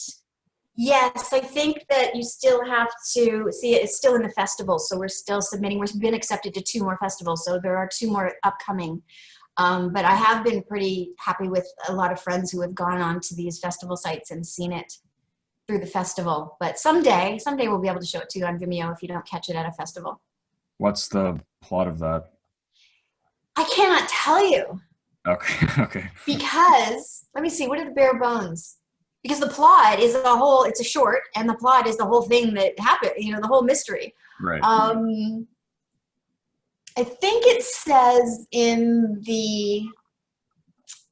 Speaker 2: Yes, I think that you still have to see it. It's still in the festival, so we're still submitting. We've been accepted to 2 more festivals, so there are 2 more upcoming. But I have been pretty happy with a lot of friends who have gone on to these festival sites and seen it through the festival. But someday we'll be able to show it to you on Vimeo if you don't catch it at a festival.
Speaker 1: What's the plot of that?
Speaker 2: I cannot tell you
Speaker 1: Okay, okay,
Speaker 2: because, let me see, what are the bare bones? Because the plot is it's a short, and the plot is the whole thing that happened, you know, the whole mystery.
Speaker 1: right.
Speaker 2: I think it says in the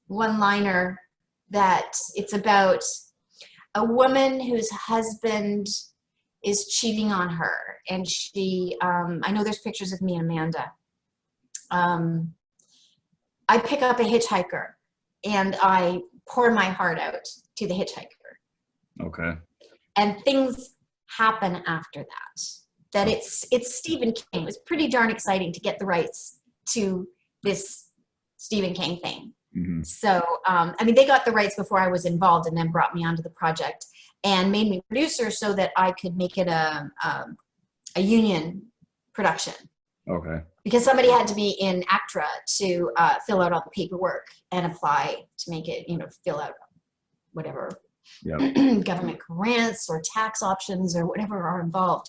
Speaker 2: one-liner that it's about a woman whose husband is cheating on her, and she, I know there's pictures of me and Amanda. I pick up a hitchhiker, and I pour my heart out to the hitchhiker,
Speaker 1: Okay.
Speaker 2: and things happen after that. That it's Stephen King. It was pretty darn exciting to get the rights to this Stephen King thing.
Speaker 1: Hmm.
Speaker 2: So, I mean, they got the rights before I was involved, and then brought me onto the project and made me producer so that I could make it a union production.
Speaker 1: Okay.
Speaker 2: Because somebody had to be in ACTRA to fill out all the paperwork and apply to make it, you know, fill out whatever
Speaker 1: Yep.
Speaker 2: government grants or tax options or whatever are involved.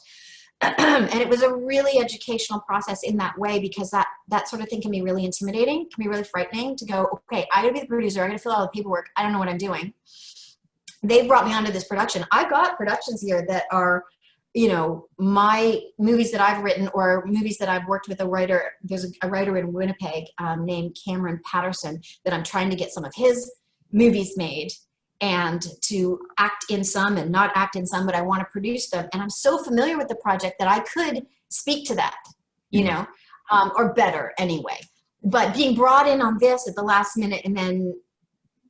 Speaker 2: And it was a really educational process in that way, because that sort of thing can be really intimidating, can be really frightening to go, okay, I gotta be the producer, I gotta fill out the paperwork, I don't know what I'm doing. They brought me onto this production. I've got productions here that are, you know, my movies that I've written or movies that I've worked with a writer. There's a writer in Winnipeg named Cameron Patterson that I'm trying to get some of his movies made, and to act in some and not act in some, but I want to produce them. And I'm so familiar with the project that I could speak to that, you know, or better anyway. But being brought in on this at the last minute and then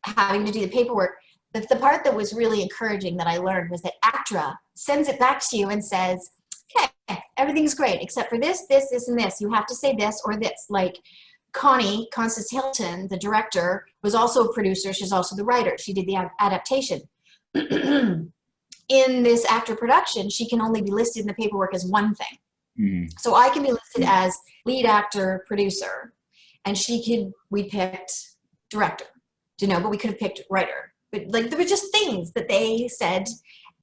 Speaker 2: having to do the paperwork, the part that was really encouraging that I learned was that ACTRA sends it back to you and says, okay, everything's great except for this, this, this, and this. You have to say this or this. Like Constance Hilton, the director, was also a producer. She's also the writer. She did the adaptation. In this ACTRA production, she can only be listed in the paperwork as one thing.
Speaker 1: Mm-hmm.
Speaker 2: So I can be listed as lead actor, producer, and we picked director, you know, but we could have picked writer. But like, there were just things that they said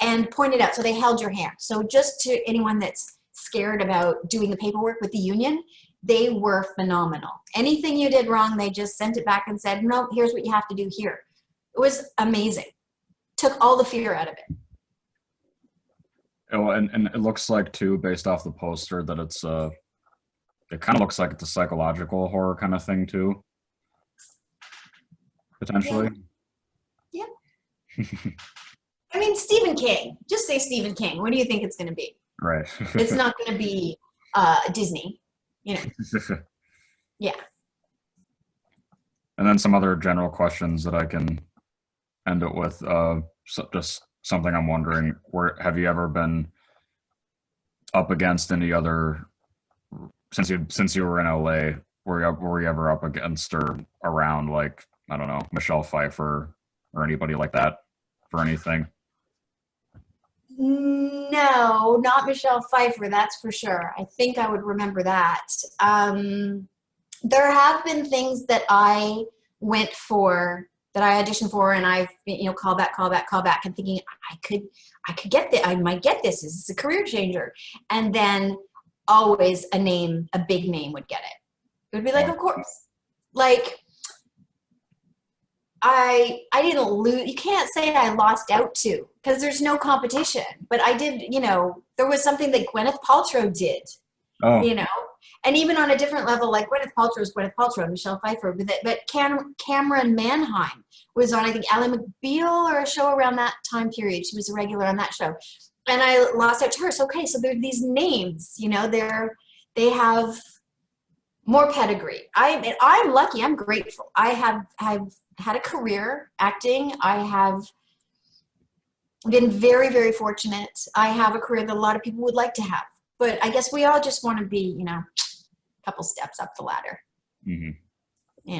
Speaker 2: and pointed out. So they held your hand. So just to anyone that's scared about doing the paperwork with the union, they were phenomenal. Anything you did wrong, they just sent it back and said, no, here's what you have to do here. It was amazing. Took all the fear out of it.
Speaker 1: Oh, and it looks like too, based off the poster, that it's it kind of looks like it's a psychological horror kind of thing too, potentially.
Speaker 2: Yeah. I mean, Stephen King. Just say Stephen King. What do you think it's going to be?
Speaker 1: Right.
Speaker 2: It's not going to be Disney, you know. Yeah.
Speaker 1: And then some other general questions that I can end it with. Just something I'm wondering: have you ever been up against any other, since you were in LA, were you ever up against or around, like, I don't know, Michelle Pfeiffer or anybody like that for anything?
Speaker 2: No, not Michelle Pfeiffer, that's for sure. I think I would remember that. There have been things that I went for, that I auditioned for, and I've been, call back, and thinking I could get this, I might get this. This is a career changer. And then always a big name would get it. It would be like,
Speaker 1: Oh,
Speaker 2: of course. Like, I didn't lose. You can't say I lost out to, because there's no competition. But I did, there was something that Gwyneth Paltrow did,
Speaker 1: oh,
Speaker 2: you know, and even on a different level, like Gwyneth Paltrow is Gwyneth Paltrow, Michelle Pfeiffer, but Cameron Manheim was on, I think, Ally McBeal or a show around that time period. She was a regular on that show, and I lost out to her. So okay, so there are these names, they have more pedigree. I'm lucky. I'm grateful. I've had a career acting. I have been very, very fortunate. I have a career that a lot of people would like to have, but I guess we all just want to be, a couple steps up the ladder.
Speaker 1: hmm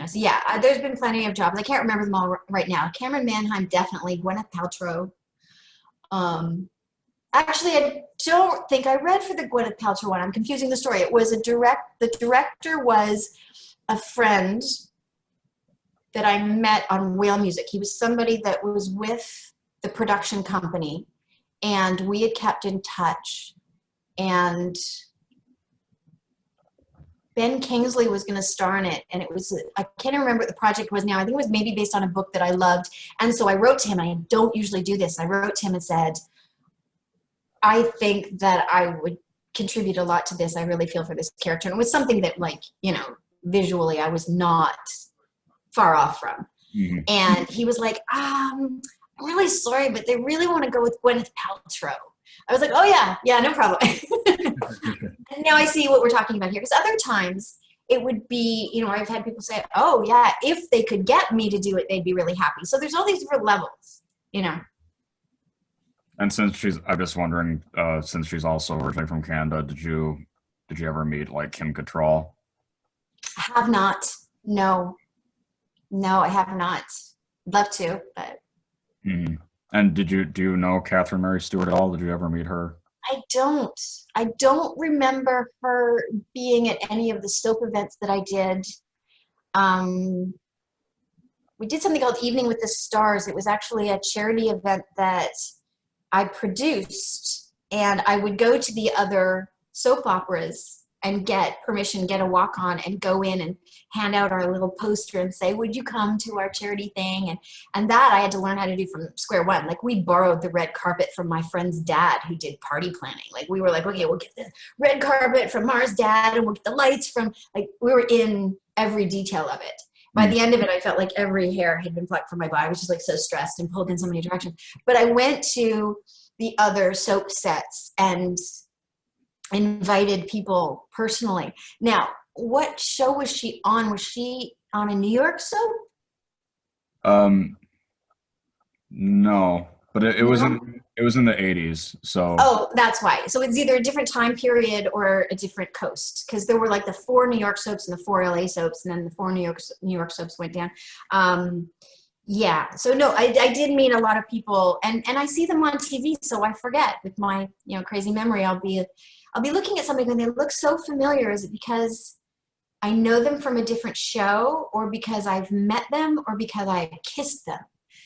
Speaker 2: So yeah, there's been plenty of jobs. I can't remember them all right now. Cameron Manheim, definitely. Gwyneth Paltrow. Actually, I don't think I read for the Gwyneth Paltrow one. I'm confusing the story. It was the director was a friend that I met on Whale Music. He was somebody that was with the production company, and we had kept in touch. And Ben Kingsley was going to star in it, and it was, I can't remember what the project was now. I think it was maybe based on a book that I loved. And so I wrote to him. I don't usually do this. I wrote to him and said, I think that I would contribute a lot to this. I really feel for this character. And it was something that, like, visually I was not far off from.
Speaker 1: hmm
Speaker 2: And he was like, I'm really sorry, but they really want to go with Gwyneth Paltrow. I was like, oh yeah, no problem. And now I see what we're talking about here. Because other times it would be, I've had people say, oh yeah, if they could get me to do it, they'd be really happy. So there's all these different levels.
Speaker 1: And I'm just wondering, since she's also originally from Canada, did you ever meet, like, Kim Cattrall?
Speaker 2: Have not. No, I have not. Love to, but
Speaker 1: hmm And do you know Catherine Mary Stewart at all? Did you ever meet her?
Speaker 2: I don't. I don't remember her being at any of the soap events that I did. Um, we did something called Evening with the Stars. It was actually a charity event that I produced, and I would go to the other soap operas and get permission, get a walk on, and go in and hand out our little poster and say, would you come to our charity thing? And that I had to learn how to do from square one. Like, we borrowed the red carpet from my friend's dad who did party planning. Like, we were like, okay, we'll get the red carpet from Mars' dad, and we'll get the lights from, like, we were in every detail of it. By the end of it, I felt like every hair had been plucked from my body. I was just, like, so stressed and pulled in so many directions. But I went to the other soap sets and invited people personally. Now, what show was she on? Was she on a New York soap?
Speaker 1: Um, no, but
Speaker 2: No.
Speaker 1: it was in the 80s. So
Speaker 2: Oh, that's why. So it's either a different time period or a different coast, because there were like the 4 New York soaps and the 4 LA soaps, and then the 4 New York soaps went down. Yeah. So no, I did meet a lot of people, and I see them on TV, so I forget. With my crazy memory, I'll be looking at something and they look so familiar. Is it because I know them from a different show, or because I've met them, or because I kissed them?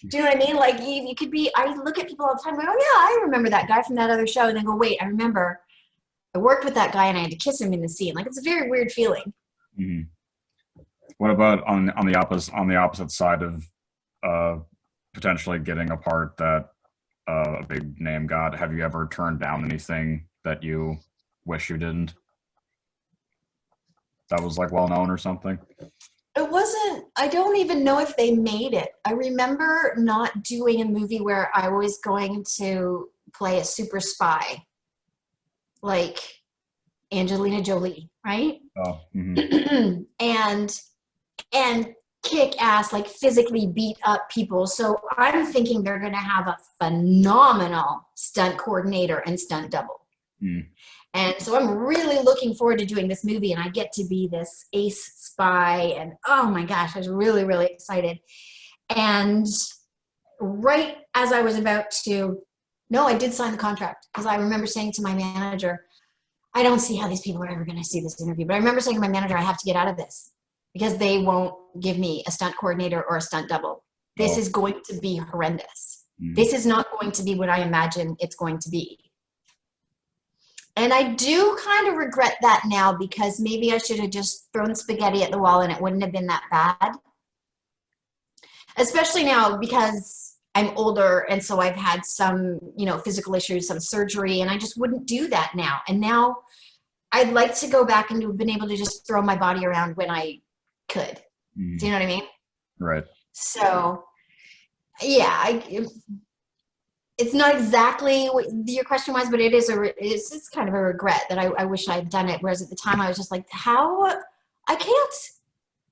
Speaker 2: Do you know what I mean? Like, you could be, I look at people all the time, like, oh yeah, I remember that guy from that other show, and then go, wait, I remember I worked with that guy and I had to kiss him in the scene. Like, it's a very weird feeling.
Speaker 1: mhm. What about on the opposite side of potentially getting a part that a big name got? Have you ever turned down anything that you wish you didn't? That was, like, well known or something?
Speaker 2: It wasn't, I don't even know if they made it. I remember not doing a movie where I was going to play a super spy, like Angelina Jolie, right?
Speaker 1: Oh,
Speaker 2: and kick ass, like physically beat up people. So I'm thinking they're going to have a phenomenal stunt coordinator and stunt double.
Speaker 1: Mm.
Speaker 2: And so I'm really looking forward to doing this movie, and I get to be this ace spy. And oh my gosh, I was really, really excited. And right as I was about to, no, I did sign the contract, because I remember saying to my manager, I don't see how these people are ever going to see this interview. But I remember saying to my manager, I have to get out of this because they won't give me a stunt coordinator or a stunt double. This
Speaker 1: Oh.
Speaker 2: is going to be horrendous.
Speaker 1: Mm.
Speaker 2: This is not going to be what I imagine it's going to be. And I do kind of regret that now, because maybe I should have just thrown spaghetti at the wall and it wouldn't have been that bad. Especially now, because I'm older, and so I've had some, physical issues, some surgery, and I just wouldn't do that now. And now I'd like to go back and have been able to just throw my body around when I could.
Speaker 1: Mm.
Speaker 2: Do you know what I mean?
Speaker 1: Right.
Speaker 2: So, yeah, it's not exactly what your question was, but it's kind of a regret that I wish I had done it. Whereas at the time I was just like, I can't.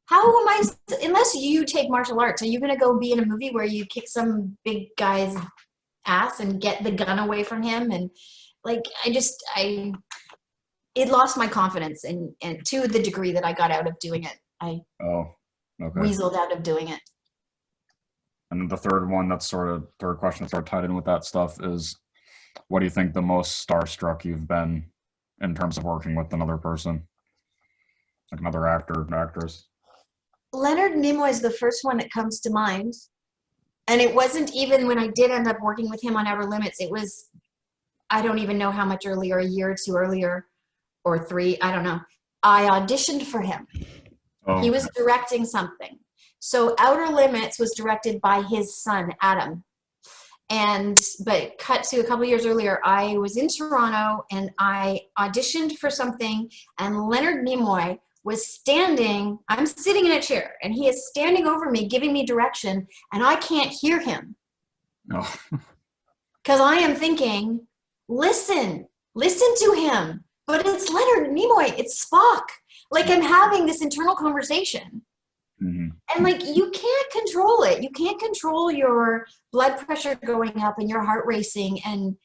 Speaker 2: How am I, unless you take martial arts, are you going to go be in a movie where you kick some big guy's ass and get the gun away from him? And like, it lost my confidence, and to the degree that I got out of doing it. I weaseled out of doing it.
Speaker 1: And the third question that's sort of tied in with that stuff is, what do you think the most starstruck you've been in terms of working with another person? Like another actor, actress?
Speaker 2: Leonard Nimoy is the first one that comes to mind. And it wasn't even when I did end up working with him on Outer Limits. It was, I don't even know how much earlier, a year or two earlier, or 3, I don't know. I auditioned for him. Oh. He was directing something. So Outer Limits was directed by his son, Adam. But cut to a couple years earlier, I was in Toronto and I auditioned for something, and Leonard Nimoy was standing, I'm sitting in a chair, and he is standing over me, giving me direction, and I can't hear him.
Speaker 1: Oh.
Speaker 2: Because I am thinking, listen to him. But it's Leonard Nimoy, it's Spock. Like, I'm having this internal conversation.
Speaker 1: Mm-hmm.
Speaker 2: And like, you can't control it. You can't control your blood pressure going up and your heart racing. And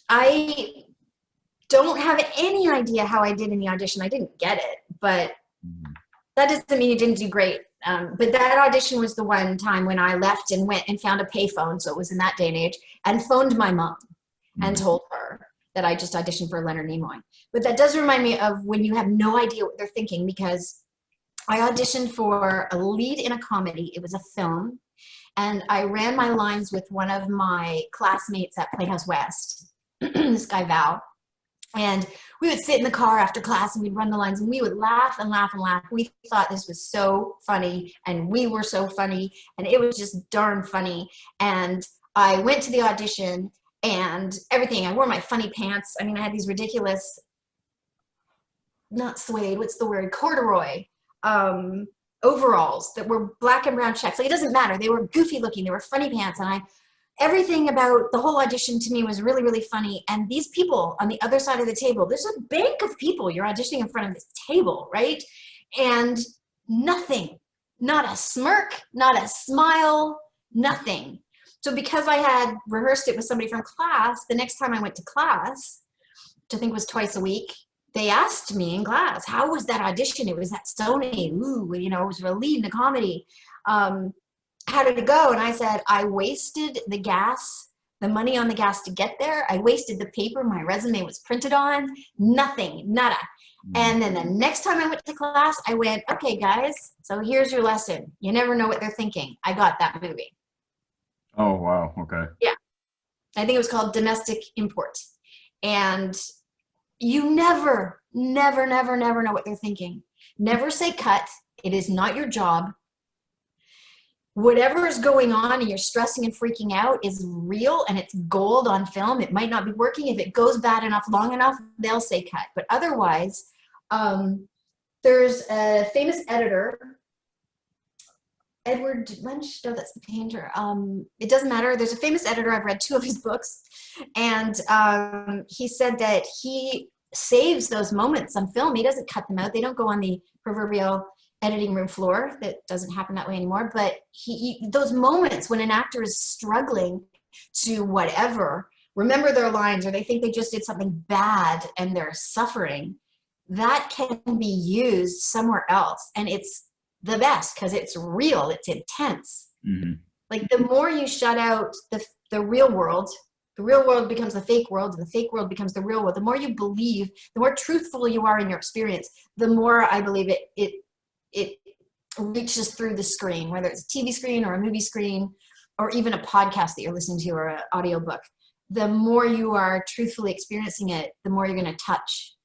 Speaker 2: I don't have any idea how I did in the audition. I didn't get it, but that doesn't mean you didn't do great. But that audition was the one time when I left and went and found a payphone, so it was in that day and age, and phoned my mom and told her that I just auditioned for Leonard Nimoy. But that does remind me of when you have no idea what they're thinking, because I auditioned for a lead in a comedy. It was a film, and I ran my lines with one of my classmates at Playhouse West, this guy Val. And we would sit in the car after class and we'd run the lines, and we would laugh and laugh and laugh. We thought this was so funny, and we were so funny, and it was just darn funny. And I went to the audition and everything. I wore my funny pants. I mean, I had these ridiculous, not suede, what's the word, corduroy overalls that were black and brown checks. Like, it doesn't matter. They were goofy looking. They were funny pants. And everything about the whole audition to me was really, really funny. And these people on the other side of the table, there's a bank of people you're auditioning in front of this table, right? And nothing, not a smirk, not a smile, nothing. So because I had rehearsed it with somebody from class, the next time I went to class, which I think was twice a week, they asked me in class, how was that audition? It was at Sony. Ooh, it was for a lead in a comedy. How did it go? And I said, I wasted the gas, the money on the gas to get there. I wasted the paper my resume was printed on. Nothing, nada. And then the next time I went to class, I went, okay, guys, so here's your lesson. You never know what they're thinking. I got that movie.
Speaker 1: Oh, wow. Okay.
Speaker 2: Yeah. I think it was called Domestic Import. And you never know what they're thinking. Never say cut. It is not your job. Whatever is going on and you're stressing and freaking out is real, and it's gold on film. It might not be working. If it goes bad enough, long enough, they'll say cut. But otherwise, there's a famous editor, Edward Lynch, no, that's the painter. It doesn't matter. There's a famous editor. I've read 2 of his books. And he said that he saves those moments on film. He doesn't cut them out. They don't go on the proverbial editing room floor. That doesn't happen that way anymore. But those moments when an actor is struggling to whatever, remember their lines, or they think they just did something bad and they're suffering, that can be used somewhere else. And it's the best because it's real, it's intense.
Speaker 1: Mm-hmm.
Speaker 2: Like the more you shut out the real world becomes the fake world, and the fake world becomes the real world. The more you believe, the more truthful you are in your experience, the more I believe it reaches through the screen, whether it's a TV screen or a movie screen, or even a podcast that you're listening to or an audiobook. The more you are truthfully experiencing it, the more you're going to touch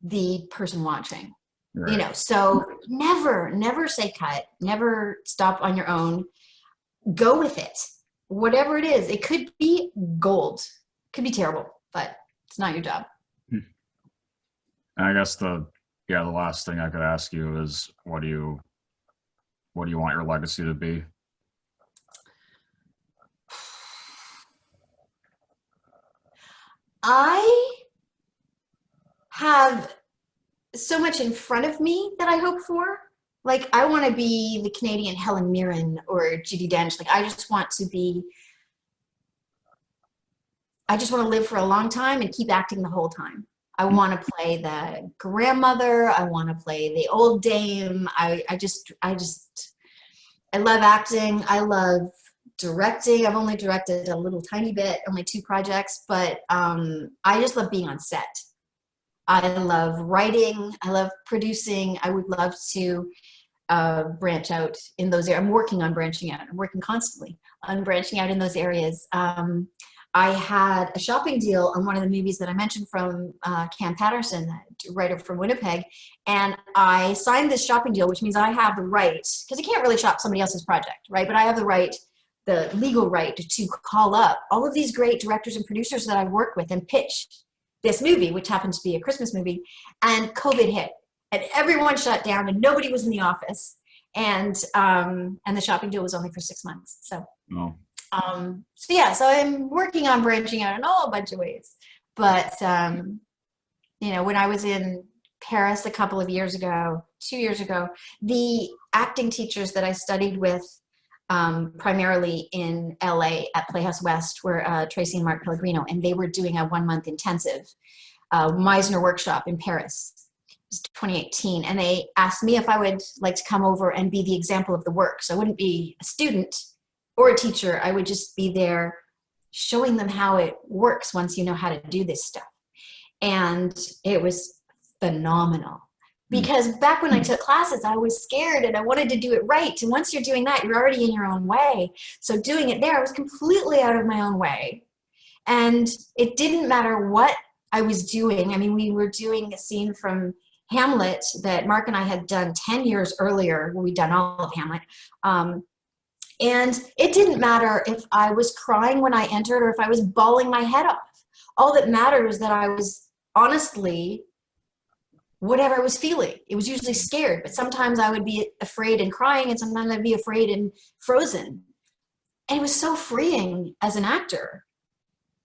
Speaker 2: the person watching.
Speaker 1: Right.
Speaker 2: You know, so never say cut, never stop on your own. Go with it. Whatever it is, it could be gold, could be terrible, but it's not your job.
Speaker 1: And I guess the last thing I could ask you is, what do you want your legacy to be?
Speaker 2: I have so much in front of me that I hope for. Like, I want to be the Canadian Helen Mirren or Judi Dench. Like, I just want to live for a long time and keep acting the whole time. I want to play the grandmother. I want to play the old dame. I love acting. I love directing. I've only directed a little tiny bit, only 2 projects, but I just love being on set. I love writing. I love producing. I would love to branch out in those areas. I'm working on branching out. I'm working constantly on branching out in those areas. I had a shopping deal on one of the movies that I mentioned from Cam Patterson, a writer from Winnipeg, and I signed this shopping deal, which means I have the right, because I can't really shop somebody else's project, right? But I have the legal right to call up all of these great directors and producers that I work with and pitch this movie, which happened to be a Christmas movie, and COVID hit, and everyone shut down, and nobody was in the office, and the shopping deal was only for 6 months. So, so I'm working on branching out in a whole bunch of ways. But you know, when I was in Paris a couple of years ago, 2 years ago, the acting teachers that I studied with, primarily in LA at Playhouse West, were Tracy and Mark Pellegrino, and they were doing a 1-month intensive Meisner workshop in Paris. It was 2018, and they asked me if I would like to come over and be the example of the work. So I wouldn't be a student or a teacher. I would just be there showing them how it works once you know how to do this stuff. And it was phenomenal. Because back when I took classes, I was scared and I wanted to do it right. And once you're doing that, you're already in your own way. So doing it there, I was completely out of my own way. And it didn't matter what I was doing. I mean, we were doing a scene from Hamlet that Mark and I had done 10 years earlier, where we'd done all of Hamlet. And it didn't matter if I was crying when I entered or if I was bawling my head off. All that mattered was that I was honestly whatever I was feeling. It was usually scared, but sometimes I would be afraid and crying, and sometimes I'd be afraid and frozen. And it was so freeing as an actor.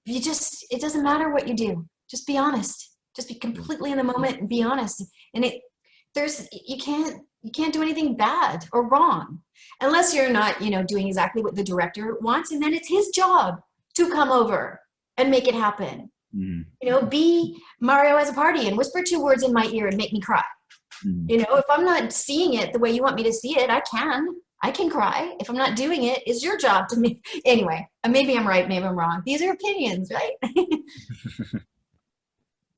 Speaker 2: It doesn't matter what you do. Just be honest. Just be completely in the moment and be honest. And you can't do anything bad or wrong unless you're not, doing exactly what the director wants. And then it's his job to come over and make it happen. Be Mario as a party and whisper 2 words in my ear and make me cry. If I'm not seeing it the way you want me to see it, I can cry. If I'm not doing it, it's your job to me. Anyway, maybe I'm right, maybe I'm wrong. These are opinions, right?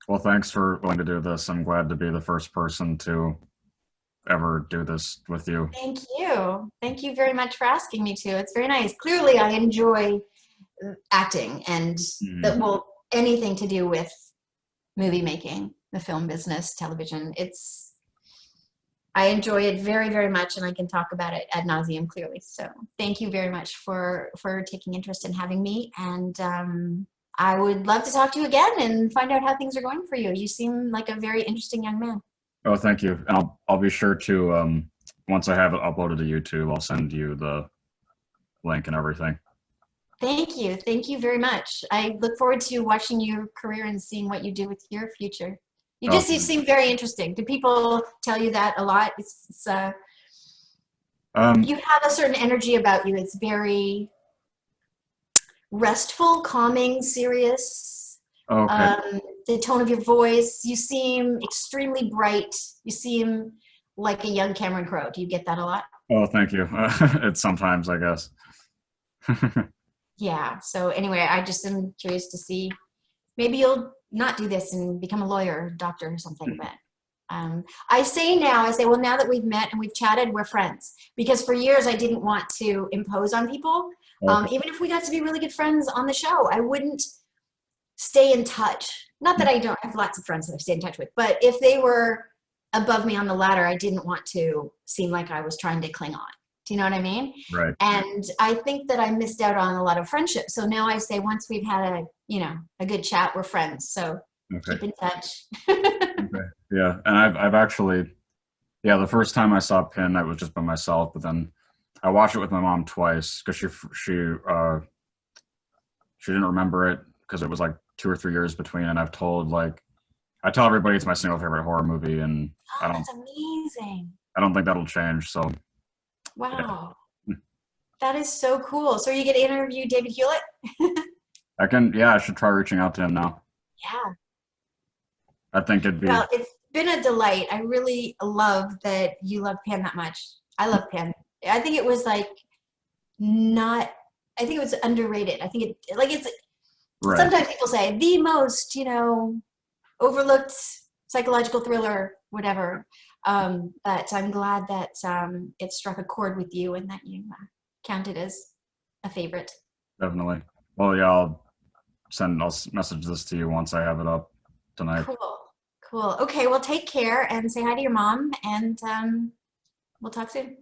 Speaker 1: Well, thanks for willing to do this. I'm glad to be the first person to ever do this with you.
Speaker 2: Thank you. Thank you very much for asking me to. It's very nice. Clearly, I enjoy acting and anything to do with movie making, the film business, television. I enjoy it very, very much, and I can talk about it ad nauseum clearly. So thank you very much for taking interest in having me. And I would love to talk to you again and find out how things are going for you. You seem like a very interesting young man.
Speaker 1: Oh, thank you. And I'll be sure to, once I have it uploaded to YouTube, I'll send you the link and everything.
Speaker 2: Thank you. Thank you very much. I look forward to watching your career and seeing what you do with your future. You seem very interesting. Do people tell you that a lot? You have a certain energy about you. It's very, restful, calming, serious.
Speaker 1: Okay.
Speaker 2: The tone of your voice. You seem extremely bright. You seem like a young Cameron Crowe. Do you get that a lot?
Speaker 1: Oh, thank you. It's sometimes, I guess.
Speaker 2: Yeah. So anyway, I just am curious to see. Maybe you'll not do this and become a lawyer, or doctor, or something. But I say now, I say, well, now that we've met and we've chatted, we're friends. Because for years, I didn't want to impose on people.
Speaker 1: Okay.
Speaker 2: Even if we got to be really good friends on the show, I wouldn't stay in touch. Not that I don't have lots of friends that I stay in touch with, but if they were above me on the ladder, I didn't want to seem like I was trying to cling on. Do you know what I mean?
Speaker 1: Right.
Speaker 2: And I think that I missed out on a lot of friendships. So now I say, once we've had a good chat, we're friends. So
Speaker 1: Okay.
Speaker 2: keep in touch.
Speaker 1: Okay. Yeah. And I've actually, yeah, the first time I saw Pin, I was just by myself, but then I watched it with my mom twice because she didn't remember it because it was like 2 or 3 years between. And I tell everybody it's my single favorite horror movie, and I
Speaker 2: Oh,
Speaker 1: don't
Speaker 2: that's amazing.
Speaker 1: I don't think that'll change. So yeah,
Speaker 2: Wow. That is so cool. So are you going to interview David Hewlett?
Speaker 1: I can. Yeah, I should try reaching out to him now.
Speaker 2: Yeah.
Speaker 1: I think it'd be
Speaker 2: Well, it's been a delight. I really love that you love Pan that much. I love Pan. I think it was like not, I think it was underrated. I think it's,
Speaker 1: right.
Speaker 2: sometimes people say the most, overlooked psychological thriller, whatever. But I'm glad that it struck a chord with you and that you count it as a favorite.
Speaker 1: Definitely. Well, yeah, I'll message this to you once I have it up tonight.
Speaker 2: Cool. Cool. Okay, well, take care and say hi to your mom, and we'll talk soon.